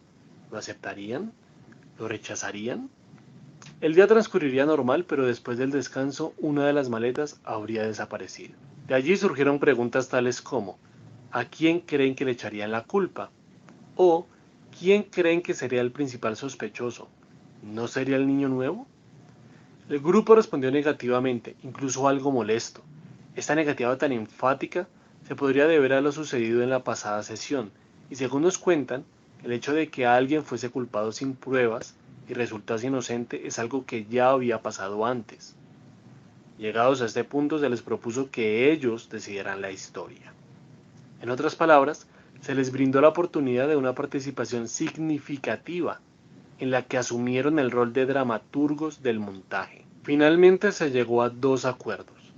¿Lo aceptarían? ¿Lo rechazarían? El día transcurriría normal, pero después del descanso, una de las maletas habría desaparecido. De allí surgieron preguntas tales como: ¿a quién creen que le echarían la culpa? O ¿quién creen que sería el principal sospechoso? ¿No sería el niño nuevo? El grupo respondió negativamente, incluso algo molesto. Esta negativa tan enfática se podría deber a lo sucedido en la pasada sesión, y según nos cuentan, el hecho de que alguien fuese culpado sin pruebas y resultase inocente es algo que ya había pasado antes. Llegados a este punto, se les propuso que ellos decidieran la historia. En otras palabras, se les brindó la oportunidad de una participación significativa en la que asumieron el rol de dramaturgos del montaje. Finalmente se llegó a dos acuerdos.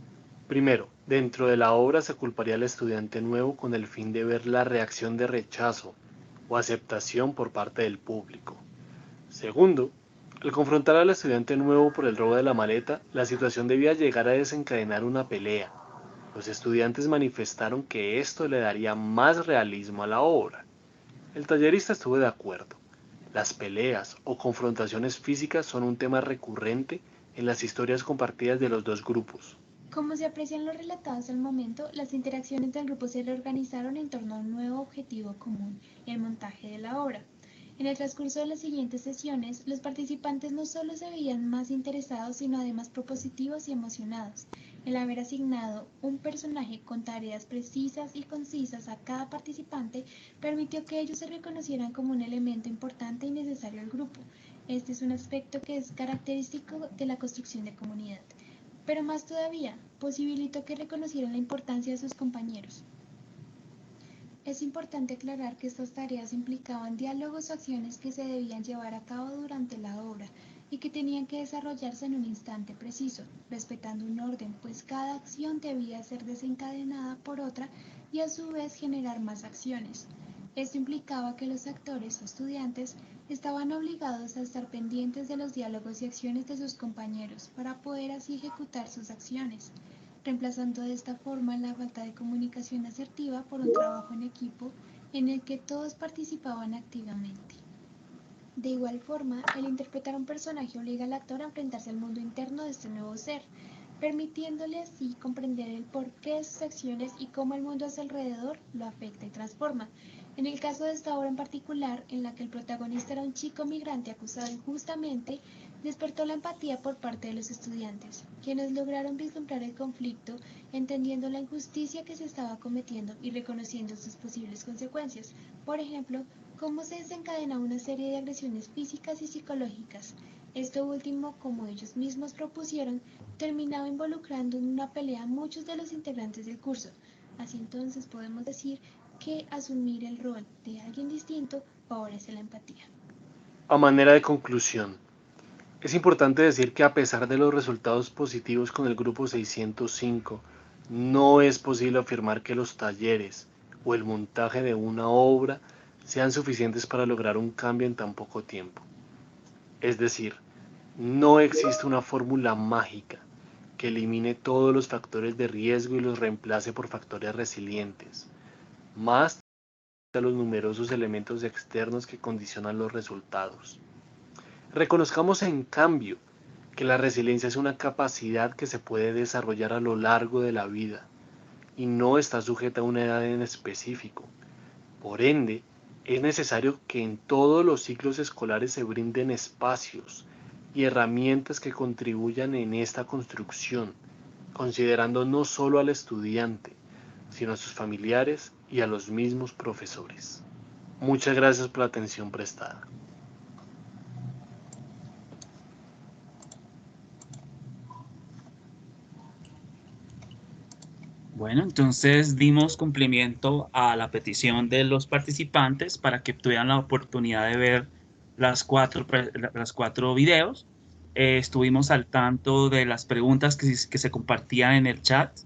Primero, dentro de la obra se culparía al estudiante nuevo con el fin de ver la reacción de rechazo o aceptación por parte del público. Segundo, al confrontar al estudiante nuevo por el robo de la maleta, la situación debía llegar a desencadenar una pelea. Los estudiantes manifestaron que esto le daría más realismo a la obra. El tallerista estuvo de acuerdo. Las peleas o confrontaciones físicas son un tema recurrente en las historias compartidas de los dos grupos. Como se aprecian los relatados al momento, las interacciones del grupo se reorganizaron en torno a un nuevo objetivo común, el montaje de la obra. En el transcurso de las siguientes sesiones, los participantes no solo se veían más interesados, sino además propositivos y emocionados. El haber asignado un personaje con tareas precisas y concisas a cada participante permitió que ellos se reconocieran como un elemento importante y necesario al grupo. Este es un aspecto que es característico de la construcción de comunidad. pero más todavía, posibilitó que reconocieran la importancia de sus compañeros. Es importante aclarar que estas tareas implicaban diálogos o acciones que se debían llevar a cabo durante la obra y que tenían que desarrollarse en un instante preciso, respetando un orden, pues cada acción debía ser desencadenada por otra y a su vez generar más acciones. Esto implicaba que los actores o estudiantes estaban obligados a estar pendientes de los diálogos y acciones de sus compañeros para poder así ejecutar sus acciones, reemplazando de esta forma la falta de comunicación asertiva por un trabajo en equipo en el que todos participaban activamente. De igual forma, el interpretar a un personaje obliga al actor a enfrentarse al mundo interno de este nuevo ser, permitiéndole así comprender el porqué de sus acciones y cómo el mundo a su alrededor lo afecta y transforma. En el caso de esta obra en particular, en la que el protagonista era un chico migrante acusado injustamente, despertó la empatía por parte de los estudiantes, quienes lograron vislumbrar el conflicto, entendiendo la injusticia que se estaba cometiendo y reconociendo sus posibles consecuencias. Por ejemplo, cómo se desencadena una serie de agresiones físicas y psicológicas. Esto último, como ellos mismos propusieron, terminaba involucrando en una pelea a muchos de los integrantes del curso. Así entonces podemos decir que asumir el rol de alguien distinto favorece la empatía. A manera de conclusión, es importante decir que a pesar de los resultados positivos con el grupo 605, no es posible afirmar que los talleres o el montaje de una obra sean suficientes para lograr un cambio en tan poco tiempo. Es decir, no existe una fórmula mágica que elimine todos los factores de riesgo y los reemplace por factores resilientes, más a los numerosos elementos externos que condicionan los resultados. Reconozcamos en cambio que la resiliencia es una capacidad que se puede desarrollar a lo largo de la vida y no está sujeta a una edad en específico. Por ende, es necesario que en todos los ciclos escolares se brinden espacios y herramientas que contribuyan en esta construcción, considerando no solo al estudiante, sino a sus familiares y a los mismos profesores. Muchas gracias por la atención prestada. Bueno, entonces dimos cumplimiento a la petición de los participantes para que tuvieran la oportunidad de ver las cuatro videos. Estuvimos al tanto de las preguntas que se compartían en el chat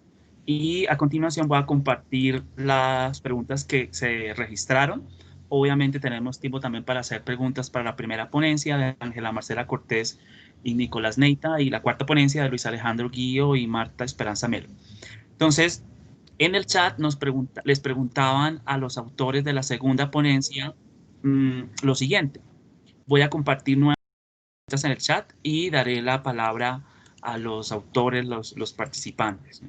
y a continuación voy a compartir las preguntas que se registraron. Obviamente tenemos tiempo también para hacer preguntas para la primera ponencia de Ángela Marcela Cortés y Nicolás Neita y la cuarta ponencia de Luis Alejandro Guillo y Marta Esperanza Melo. Entonces, en el chat les preguntaban a los autores de la segunda ponencia lo siguiente. Voy a compartir nuevas preguntas en el chat y daré la palabra a los autores, los participantes.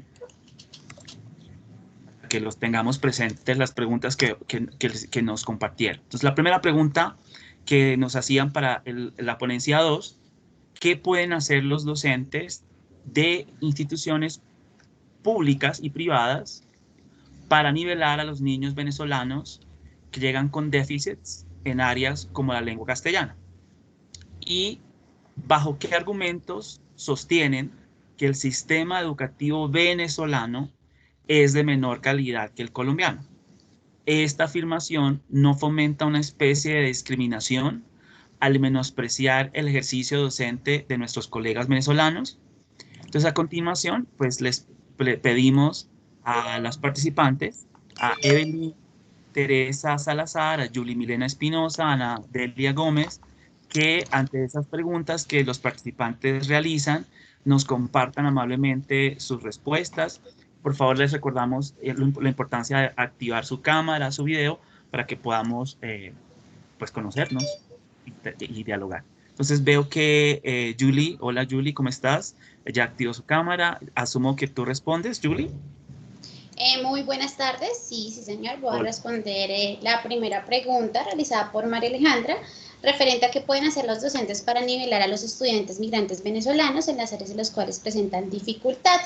Que los tengamos presentes las preguntas que nos compartieron. Entonces, la primera pregunta que nos hacían para la ponencia 2, ¿qué pueden hacer los docentes de instituciones públicas y privadas para nivelar a los niños venezolanos que llegan con déficits en áreas como la lengua castellana? Y bajo qué argumentos sostienen que el sistema educativo venezolano es de menor calidad que el colombiano. Esta afirmación no fomenta una especie de discriminación al menospreciar el ejercicio docente de nuestros colegas venezolanos. Entonces, a continuación, pues les pedimos a las participantes, a Evelyn Teresa Salazar, a Julie Milena Espinosa, a Ana Delia Gómez, que ante esas preguntas que los participantes realizan, nos compartan amablemente sus respuestas. Por favor, les recordamos la importancia de activar su cámara, su video, para que podamos pues conocernos y dialogar. Entonces veo que Julie, hola Julie, ¿cómo estás? Ya activó su cámara, asumo que tú respondes, Julie. Muy buenas tardes, sí señor, voy a responder la primera pregunta realizada por María Alejandra, referente a qué pueden hacer los docentes para nivelar a los estudiantes migrantes venezolanos en las áreas en las cuales presentan dificultad.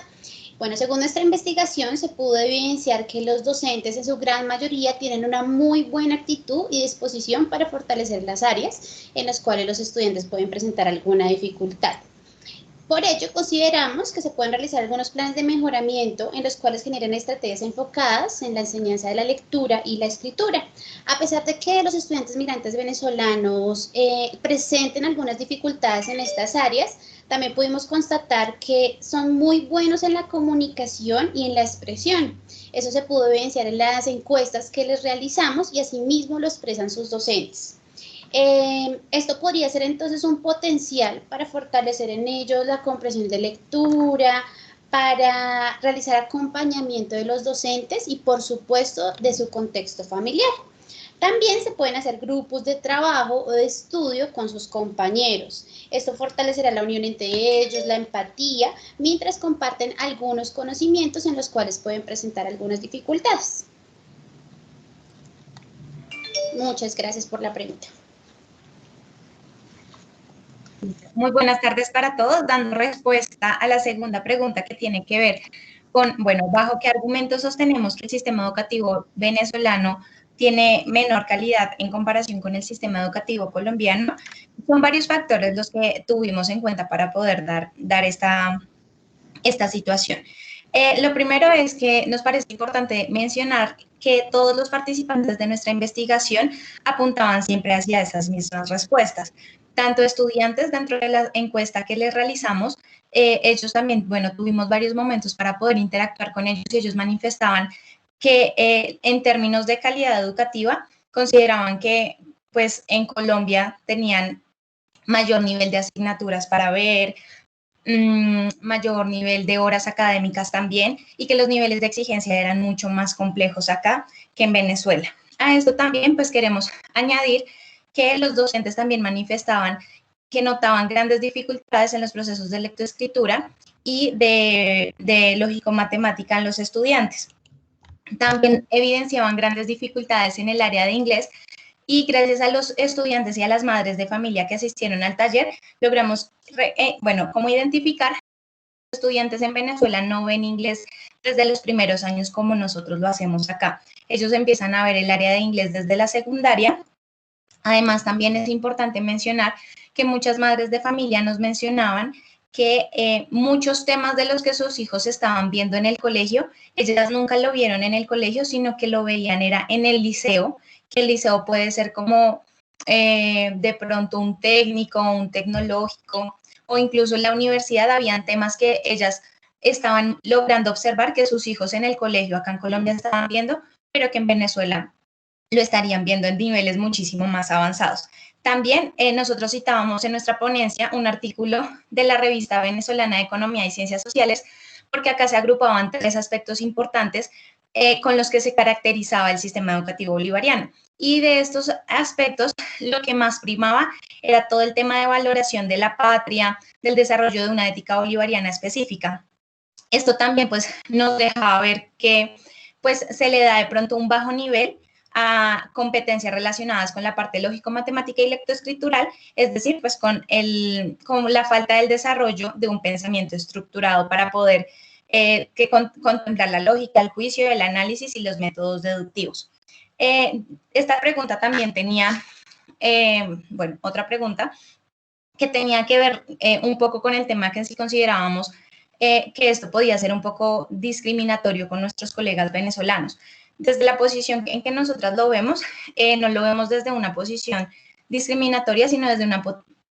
Bueno, según nuestra investigación, se pudo evidenciar que los docentes en su gran mayoría tienen una muy buena actitud y disposición para fortalecer las áreas en las cuales los estudiantes pueden presentar alguna dificultad. Por ello, consideramos que se pueden realizar algunos planes de mejoramiento en los cuales generan estrategias enfocadas en la enseñanza de la lectura y la escritura. A pesar de que los estudiantes migrantes venezolanos presenten algunas dificultades en estas áreas, también pudimos constatar que son muy buenos en la comunicación y en la expresión. Eso se pudo evidenciar en las encuestas que les realizamos y asimismo lo expresan sus docentes. Esto podría ser entonces un potencial para fortalecer en ellos la comprensión de lectura, para realizar acompañamiento de los docentes y por supuesto de su contexto familiar. También se pueden hacer grupos de trabajo o de estudio con sus compañeros. Esto fortalecerá la unión entre ellos, la empatía, mientras comparten algunos conocimientos en los cuales pueden presentar algunas dificultades. Muchas gracias por la pregunta. Muy buenas tardes para todos, dando respuesta a la segunda pregunta que tiene que ver con, bueno, bajo qué argumentos sostenemos que el sistema educativo venezolano tiene menor calidad en comparación con el sistema educativo colombiano. Son varios factores los que tuvimos en cuenta para poder dar esta situación. Lo primero es que nos parece importante mencionar que todos los participantes de nuestra investigación apuntaban siempre hacia esas mismas respuestas. Tanto estudiantes dentro de la encuesta que les realizamos, ellos también, bueno, tuvimos varios momentos para poder interactuar con ellos y ellos manifestaban que en términos de calidad educativa consideraban que pues en Colombia tenían mayor nivel de asignaturas para ver, mayor nivel de horas académicas también y que los niveles de exigencia eran mucho más complejos acá que en Venezuela. A esto también pues queremos añadir que los docentes también manifestaban que notaban grandes dificultades en los procesos de lectoescritura y de lógico-matemática en los estudiantes. También evidenciaban grandes dificultades en el área de inglés y gracias a los estudiantes y a las madres de familia que asistieron al taller, logramos, cómo identificar que los estudiantes en Venezuela no ven inglés desde los primeros años como nosotros lo hacemos acá. Ellos empiezan a ver el área de inglés desde la secundaria. Además, también es importante mencionar que muchas madres de familia nos mencionaban que muchos temas de los que sus hijos estaban viendo en el colegio, ellas nunca lo vieron en el colegio, sino que lo veían era en el liceo, que el liceo puede ser como de pronto un técnico, un tecnológico, o incluso en la universidad habían temas que ellas estaban logrando observar que sus hijos en el colegio acá en Colombia estaban viendo, pero que en Venezuela lo estarían viendo en niveles muchísimo más avanzados. También nosotros citábamos en nuestra ponencia un artículo de la revista venezolana de Economía y Ciencias Sociales, porque acá se agrupaban tres aspectos importantes con los que se caracterizaba el sistema educativo bolivariano. Y de estos aspectos, lo que más primaba era todo el tema de valoración de la patria, del desarrollo de una ética bolivariana específica. Esto también pues nos dejaba ver que pues se le da de pronto un bajo nivel a competencias relacionadas con la parte lógico-matemática y lectoescritural, es decir, pues con la falta del desarrollo de un pensamiento estructurado para poder contemplar la lógica, el juicio, el análisis y los métodos deductivos. Esta pregunta también tenía, otra pregunta que tenía que ver un poco con el tema que en sí considerábamos que esto podía ser un poco discriminatorio con nuestros colegas venezolanos. Desde la posición en que nosotras lo vemos, no lo vemos desde una posición discriminatoria, sino desde una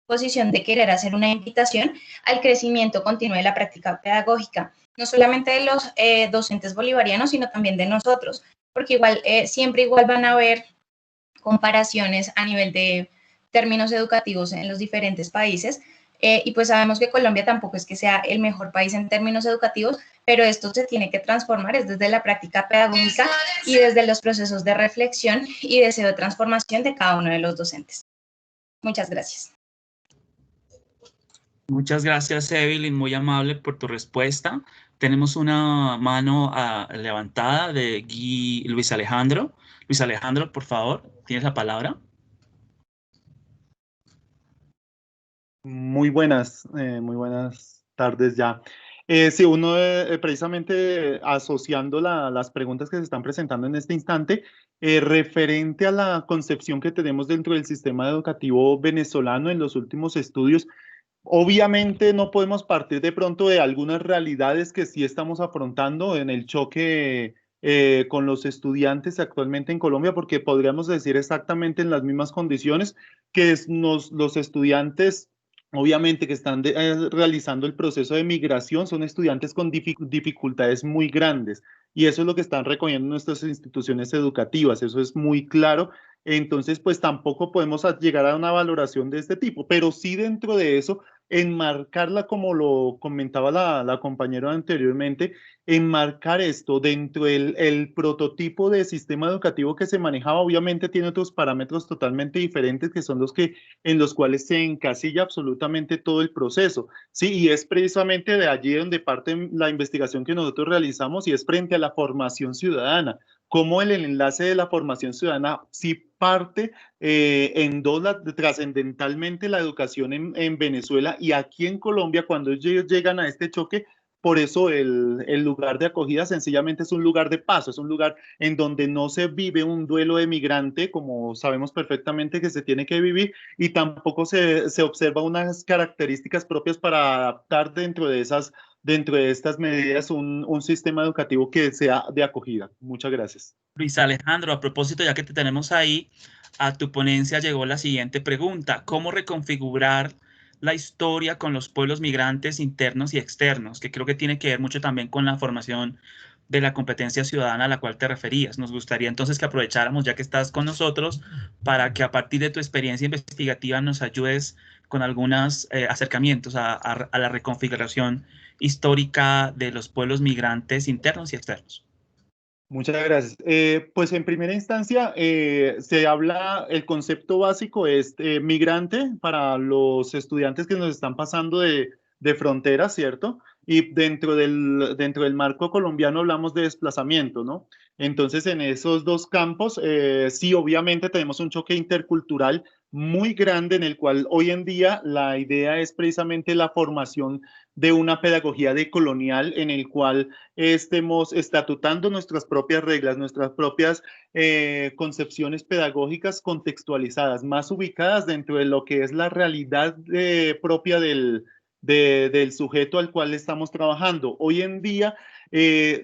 posición de querer hacer una invitación al crecimiento continuo de la práctica pedagógica, no solamente de los docentes bolivarianos, sino también de nosotros, porque igual, siempre van a haber comparaciones a nivel de términos educativos en los diferentes países, y pues sabemos que Colombia tampoco es que sea el mejor país en términos educativos, pero esto se tiene que transformar es desde la práctica pedagógica y desde los procesos de reflexión y deseo de transformación de cada uno de los docentes. Muchas gracias. Muchas gracias, Evelyn, muy amable por tu respuesta. Tenemos una mano levantada de Luis Alejandro. Luis Alejandro, por favor, tienes la palabra. Muy buenas tardes ya. Sí, uno precisamente asociando las preguntas que se están presentando en este instante, referente a la concepción que tenemos dentro del sistema educativo venezolano en los últimos estudios, Obviamente no podemos partir de pronto de algunas realidades que sí estamos afrontando en el choque con los estudiantes actualmente en Colombia, porque podríamos decir exactamente en las mismas condiciones que los estudiantes, obviamente que están realizando el proceso de migración, son estudiantes con dificultades muy grandes, y eso es lo que están recogiendo nuestras instituciones educativas, eso es muy claro. Entonces, pues tampoco podemos llegar a una valoración de este tipo, pero sí dentro de eso enmarcarla, como lo comentaba la compañera anteriormente, enmarcar esto dentro del prototipo de sistema educativo que se manejaba. Obviamente tiene otros parámetros totalmente diferentes que son en los cuales se encasilla absolutamente todo el proceso, ¿sí? Y es precisamente de allí donde parte la investigación que nosotros realizamos, y es frente a la formación ciudadana, cómo el enlace de la formación ciudadana sí parte endola trascendentalmente la educación en Venezuela y aquí en Colombia. Cuando ellos llegan a este choque, por eso el lugar de acogida sencillamente es un lugar de paso, es un lugar en donde no se vive un duelo de migrante, como sabemos perfectamente que se tiene que vivir, y tampoco se observa unas características propias para adaptar dentro de estas medidas un sistema educativo que sea de acogida. Muchas gracias. Luis Alejandro, a propósito, ya que te tenemos ahí, a tu ponencia llegó la siguiente pregunta: ¿cómo reconfigurar la historia con los pueblos migrantes internos y externos? Que creo que tiene que ver mucho también con la formación de la competencia ciudadana a la cual te referías. Nos gustaría entonces que aprovecháramos, ya que estás con nosotros, para que a partir de tu experiencia investigativa nos ayudes con algunos acercamientos a la reconfiguración histórica de los pueblos migrantes internos y externos. Muchas gracias. Pues en primera instancia se habla, el concepto básico es migrante para los estudiantes que nos están pasando de frontera, ¿cierto? Y dentro del marco colombiano hablamos de desplazamiento, ¿no? Entonces en esos dos campos sí, obviamente tenemos un choque intercultural muy grande, en el cual hoy en día la idea es precisamente la formación de una pedagogía decolonial, en el cual estemos estatutando nuestras propias reglas, nuestras propias concepciones pedagógicas contextualizadas, más ubicadas dentro de lo que es la realidad propia del sujeto al cual estamos trabajando. Hoy en día,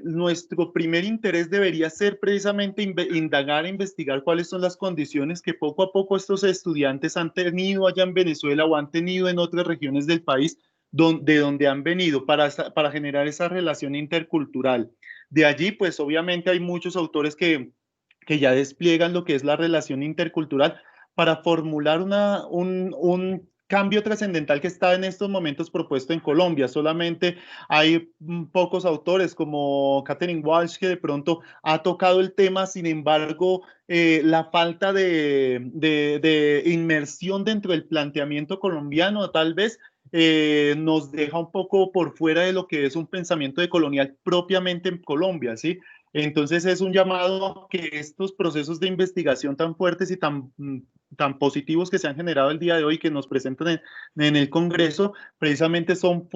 nuestro primer interés debería ser precisamente indagar, investigar cuáles son las condiciones que poco a poco estos estudiantes han tenido allá en Venezuela o han tenido en otras regiones del país, de donde han venido, para generar esa relación intercultural. De allí, pues obviamente hay muchos autores que ya despliegan lo que es la relación intercultural para formular un cambio trascendental que está en estos momentos propuesto en Colombia. Solamente hay pocos autores como Catherine Walsh que de pronto ha tocado el tema. Sin embargo, la falta de inmersión dentro del planteamiento colombiano tal vez nos deja un poco por fuera de lo que es un pensamiento decolonial propiamente en Colombia, ¿sí? Entonces es un llamado a que estos procesos de investigación tan fuertes y tan positivos que se han generado el día de hoy, que nos presentan en el Congreso, precisamente son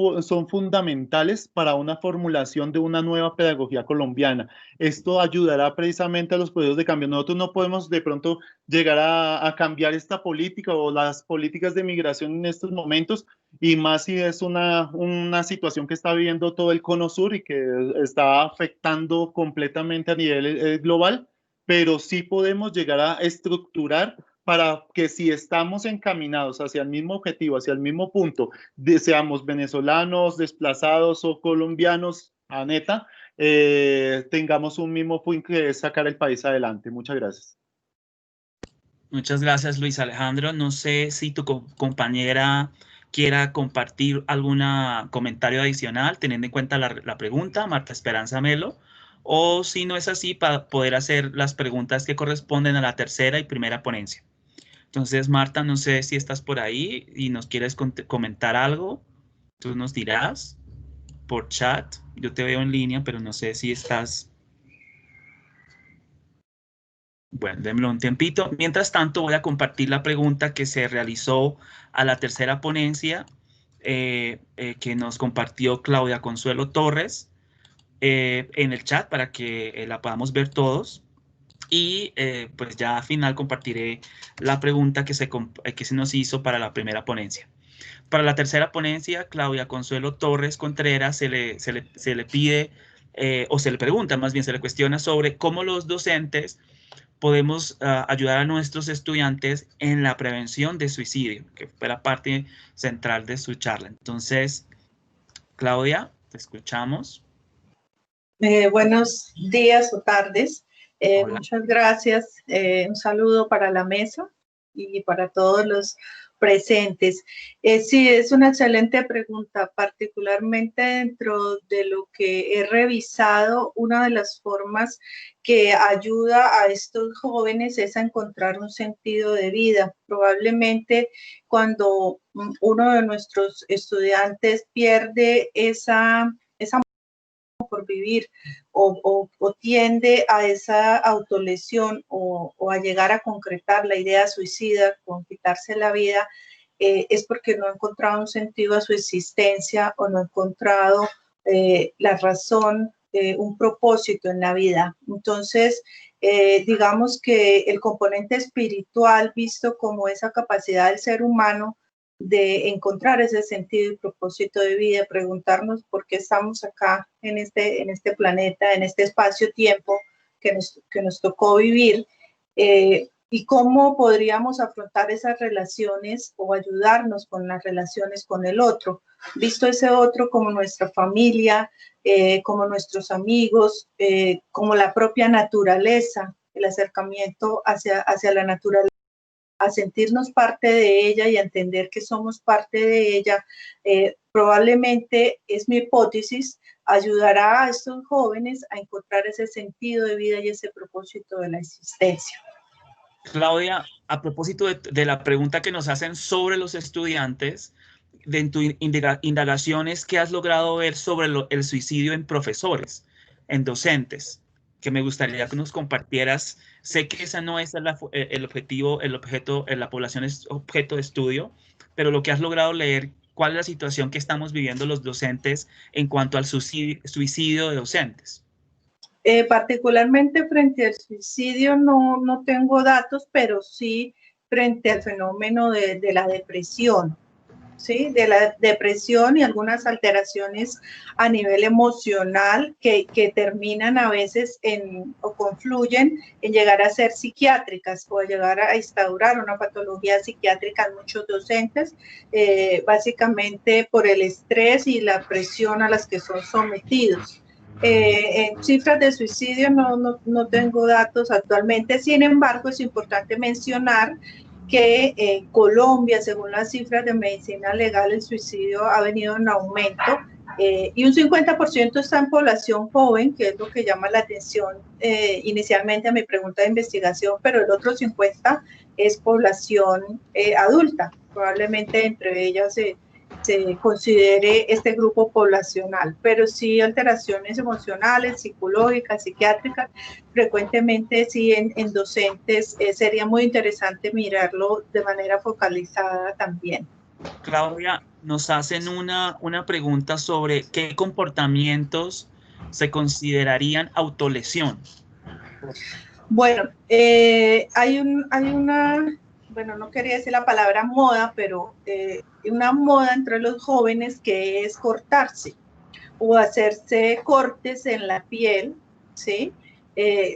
fundamentales para una formulación de una nueva pedagogía colombiana. Esto ayudará precisamente a los procesos de cambio. Nosotros no podemos de pronto llegar a cambiar esta política o las políticas de migración en estos momentos, y más si es una situación que está viviendo todo el Cono Sur y que está afectando completamente a nivel global, pero sí podemos llegar a estructurar para que, si estamos encaminados hacia el mismo objetivo, hacia el mismo punto, seamos venezolanos, desplazados o colombianos, Aneta, tengamos un mismo fin, que es sacar el país adelante. Muchas gracias. Muchas gracias, Luis Alejandro. No sé si tu compañera quiera compartir algún comentario adicional, teniendo en cuenta la pregunta, Marta Esperanza Melo, o si no es así, para poder hacer las preguntas que corresponden a la tercera y primera ponencia. Entonces, Marta, no sé si estás por ahí y nos quieres comentar algo. Tú nos dirás por chat. Yo te veo en línea, pero no sé si estás... Bueno, démelo un tiempito. Mientras tanto, voy a compartir la pregunta que se realizó a la tercera ponencia, que nos compartió Claudia Consuelo Torres en el chat, para que la podamos ver todos. Y pues ya al final compartiré la pregunta que se nos hizo para la primera ponencia. Para la tercera ponencia, Claudia Consuelo Torres Contreras se le pide, o se le pregunta, más bien se le cuestiona sobre cómo los docentes podemos ayudar a nuestros estudiantes en la prevención de suicidio, que fue la parte central de su charla. Entonces, Claudia, te escuchamos. Buenos días o tardes. Hola. Muchas gracias. Un saludo para la mesa y para todos los presentes. Sí, es una excelente pregunta, particularmente dentro de lo que he revisado. Una de las formas que ayuda a estos jóvenes es a encontrar un sentido de vida. Probablemente cuando uno de nuestros estudiantes pierde esa por vivir o tiende a esa autolesión o a llegar a concretar la idea suicida con quitarse la vida, es porque no ha encontrado un sentido a su existencia o no ha encontrado la razón, un propósito en la vida. Entonces, digamos que el componente espiritual, visto como esa capacidad del ser humano de encontrar ese sentido y propósito de vida, preguntarnos por qué estamos acá en este planeta, en este espacio-tiempo que nos tocó vivir, y cómo podríamos afrontar esas relaciones o ayudarnos con las relaciones con el otro, visto ese otro como nuestra familia, como nuestros amigos, como la propia naturaleza, el acercamiento hacia la naturaleza, a sentirnos parte de ella y a entender que somos parte de ella, probablemente, es mi hipótesis, ayudará a estos jóvenes a encontrar ese sentido de vida y ese propósito de la existencia. Claudia, a propósito de la pregunta que nos hacen sobre los estudiantes, de tu indagaciones, ¿qué has logrado ver sobre el suicidio en profesores, en docentes? Que me gustaría que nos compartieras. Sé que esa no es el objetivo, la población es objeto de estudio, pero lo que has logrado leer, ¿cuál es la situación que estamos viviendo los docentes en cuanto al suicidio de docentes? Particularmente frente al suicidio no tengo datos, pero sí frente al fenómeno de la depresión. ¿Sí? De la depresión y algunas alteraciones a nivel emocional que terminan a veces o confluyen en llegar a ser psiquiátricas o a llegar a instaurar una patología psiquiátrica en muchos docentes, básicamente por el estrés y la presión a las que son sometidos. En cifras de suicidio no tengo datos actualmente, sin embargo es importante mencionar que en Colombia, según las cifras de medicina legal, el suicidio ha venido en aumento, y un 50% está en población joven, que es lo que llama la atención inicialmente a mi pregunta de investigación, pero el otro 50% es población adulta. Probablemente entre ellas se considere este grupo poblacional, pero sí alteraciones emocionales, psicológicas, psiquiátricas, frecuentemente sí en docentes. Sería muy interesante mirarlo de manera focalizada también. Claudia, nos hacen una pregunta sobre qué comportamientos se considerarían autolesión. Bueno, hay una, bueno, no quería decir la palabra moda, pero una moda entre los jóvenes que es cortarse o hacerse cortes en la piel, ¿sí?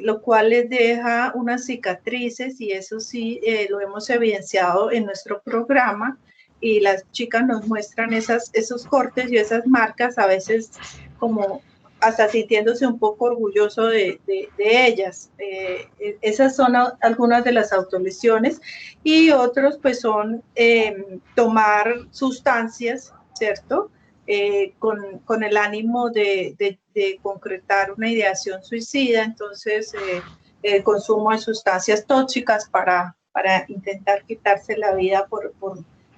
Lo cual les deja unas cicatrices, y eso sí lo hemos evidenciado en nuestro programa, y las chicas nos muestran esos cortes y esas marcas, a veces como hasta sintiéndose un poco orgulloso de ellas. Esas son algunas de las autolesiones, y otros pues son tomar sustancias, ¿cierto? Con el ánimo de concretar una ideación suicida. Entonces el consumo de sustancias tóxicas para intentar quitarse la vida por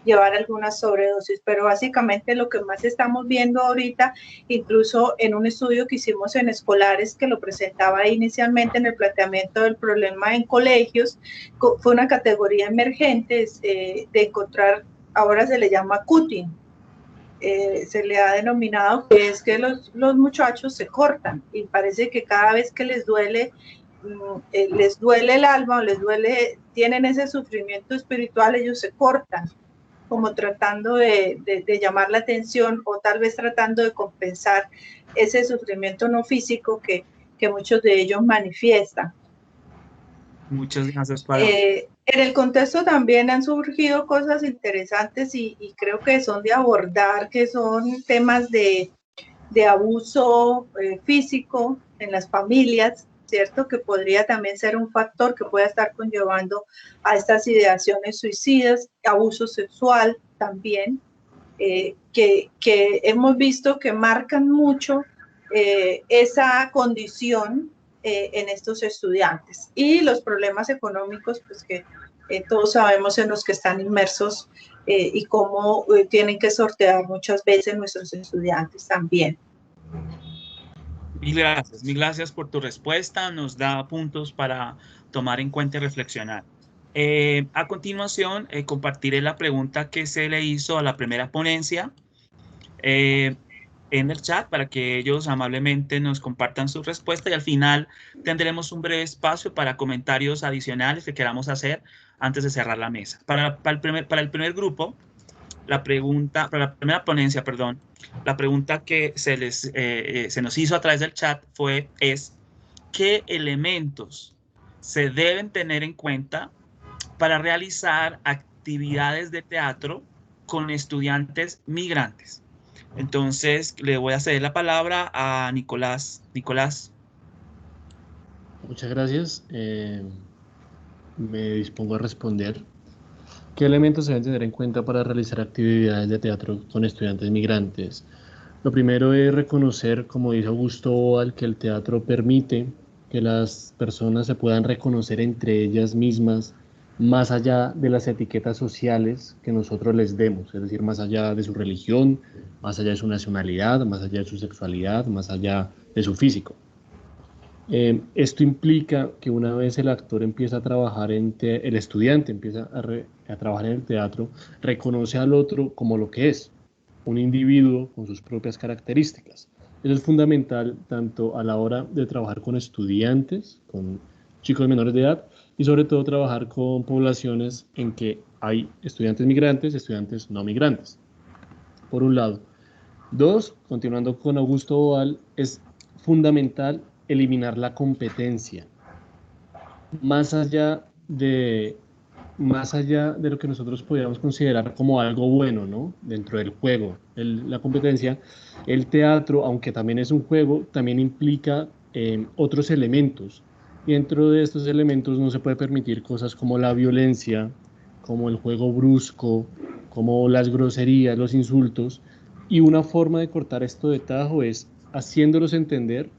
llevar algunas sobredosis, pero básicamente lo que más estamos viendo ahorita, incluso en un estudio que hicimos en escolares, que lo presentaba inicialmente en el planteamiento del problema en colegios, fue una categoría emergente de encontrar, ahora se le llama cutting, se le ha denominado, que es que los muchachos se cortan, y parece que cada vez que les duele el alma, o les duele, tienen ese sufrimiento espiritual, ellos se cortan. como tratando de llamar la atención o tal vez tratando de compensar ese sufrimiento no físico que muchos de ellos manifiestan. Muchas gracias, Para. En el contexto también han surgido cosas interesantes y creo que son de abordar, que son temas de abuso físico en las familias, ¿cierto? Que podría también ser un factor que pueda estar conllevando a estas ideaciones suicidas, abuso sexual también, que hemos visto que marcan mucho esa condición en estos estudiantes, y los problemas económicos, pues que todos sabemos en los que están inmersos y cómo tienen que sortear muchas veces nuestros estudiantes también. Mil gracias por tu respuesta, nos da puntos para tomar en cuenta y reflexionar. A continuación, compartiré la pregunta que se le hizo a la primera ponencia en el chat para que ellos amablemente nos compartan su respuesta, y al final tendremos un breve espacio para comentarios adicionales que queramos hacer antes de cerrar la mesa. Para el primer grupo, para la primera ponencia, perdón, la pregunta que se nos hizo a través del chat es ¿qué elementos se deben tener en cuenta para realizar actividades de teatro con estudiantes migrantes? Entonces, le voy a ceder la palabra a Nicolás. Nicolás. Muchas gracias. Me dispongo a responder. ¿Qué elementos se deben tener en cuenta para realizar actividades de teatro con estudiantes migrantes? Lo primero es reconocer, como dice Augusto Boal, que el teatro permite que las personas se puedan reconocer entre ellas mismas, más allá de las etiquetas sociales que nosotros les demos, es decir, más allá de su religión, más allá de su nacionalidad, más allá de su sexualidad, más allá de su físico. Esto implica que una vez el actor empieza a trabajar, el estudiante empieza a trabajar en el teatro, reconoce al otro como lo que es, un individuo con sus propias características. Eso es fundamental tanto a la hora de trabajar con estudiantes, con chicos menores de edad, y sobre todo trabajar con poblaciones en que hay estudiantes migrantes, estudiantes no migrantes, por un lado. Dos, continuando con Augusto Boal, es fundamental eliminar la competencia. Más allá de lo que nosotros podríamos considerar como algo bueno, ¿no? Dentro del juego, la competencia, el teatro, aunque también es un juego, también implica otros elementos. Y dentro de estos elementos no se puede permitir cosas como la violencia, como el juego brusco, como las groserías, los insultos. Y una forma de cortar esto de tajo es haciéndolos entender,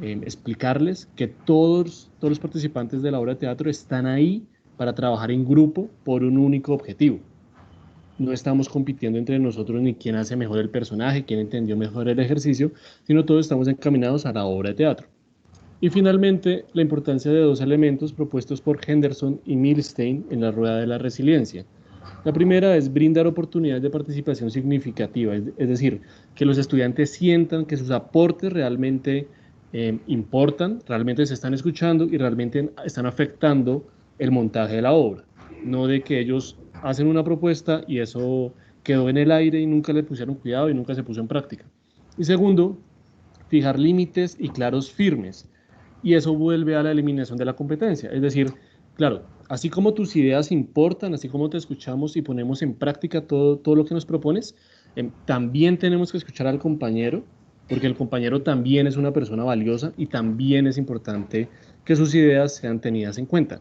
explicarles que todos los participantes de la obra de teatro están ahí para trabajar en grupo por un único objetivo. No estamos compitiendo entre nosotros ni quién hace mejor el personaje, quién entendió mejor el ejercicio, sino todos estamos encaminados a la obra de teatro. Y finalmente, la importancia de dos elementos propuestos por Henderson y Milstein en la Rueda de la Resiliencia. La primera es brindar oportunidades de participación significativa, es decir, que los estudiantes sientan que sus aportes realmente importan, realmente se están escuchando y realmente están afectando el montaje de la obra. No de que ellos hacen una propuesta y eso quedó en el aire y nunca le pusieron cuidado y nunca se puso en práctica. Y segundo, fijar límites y claros firmes. Y eso vuelve a la eliminación de la competencia. Es decir, claro, así como tus ideas importan, así como te escuchamos y ponemos en práctica todo lo que nos propones, también tenemos que escuchar al compañero, porque el compañero también es una persona valiosa y también es importante que sus ideas sean tenidas en cuenta.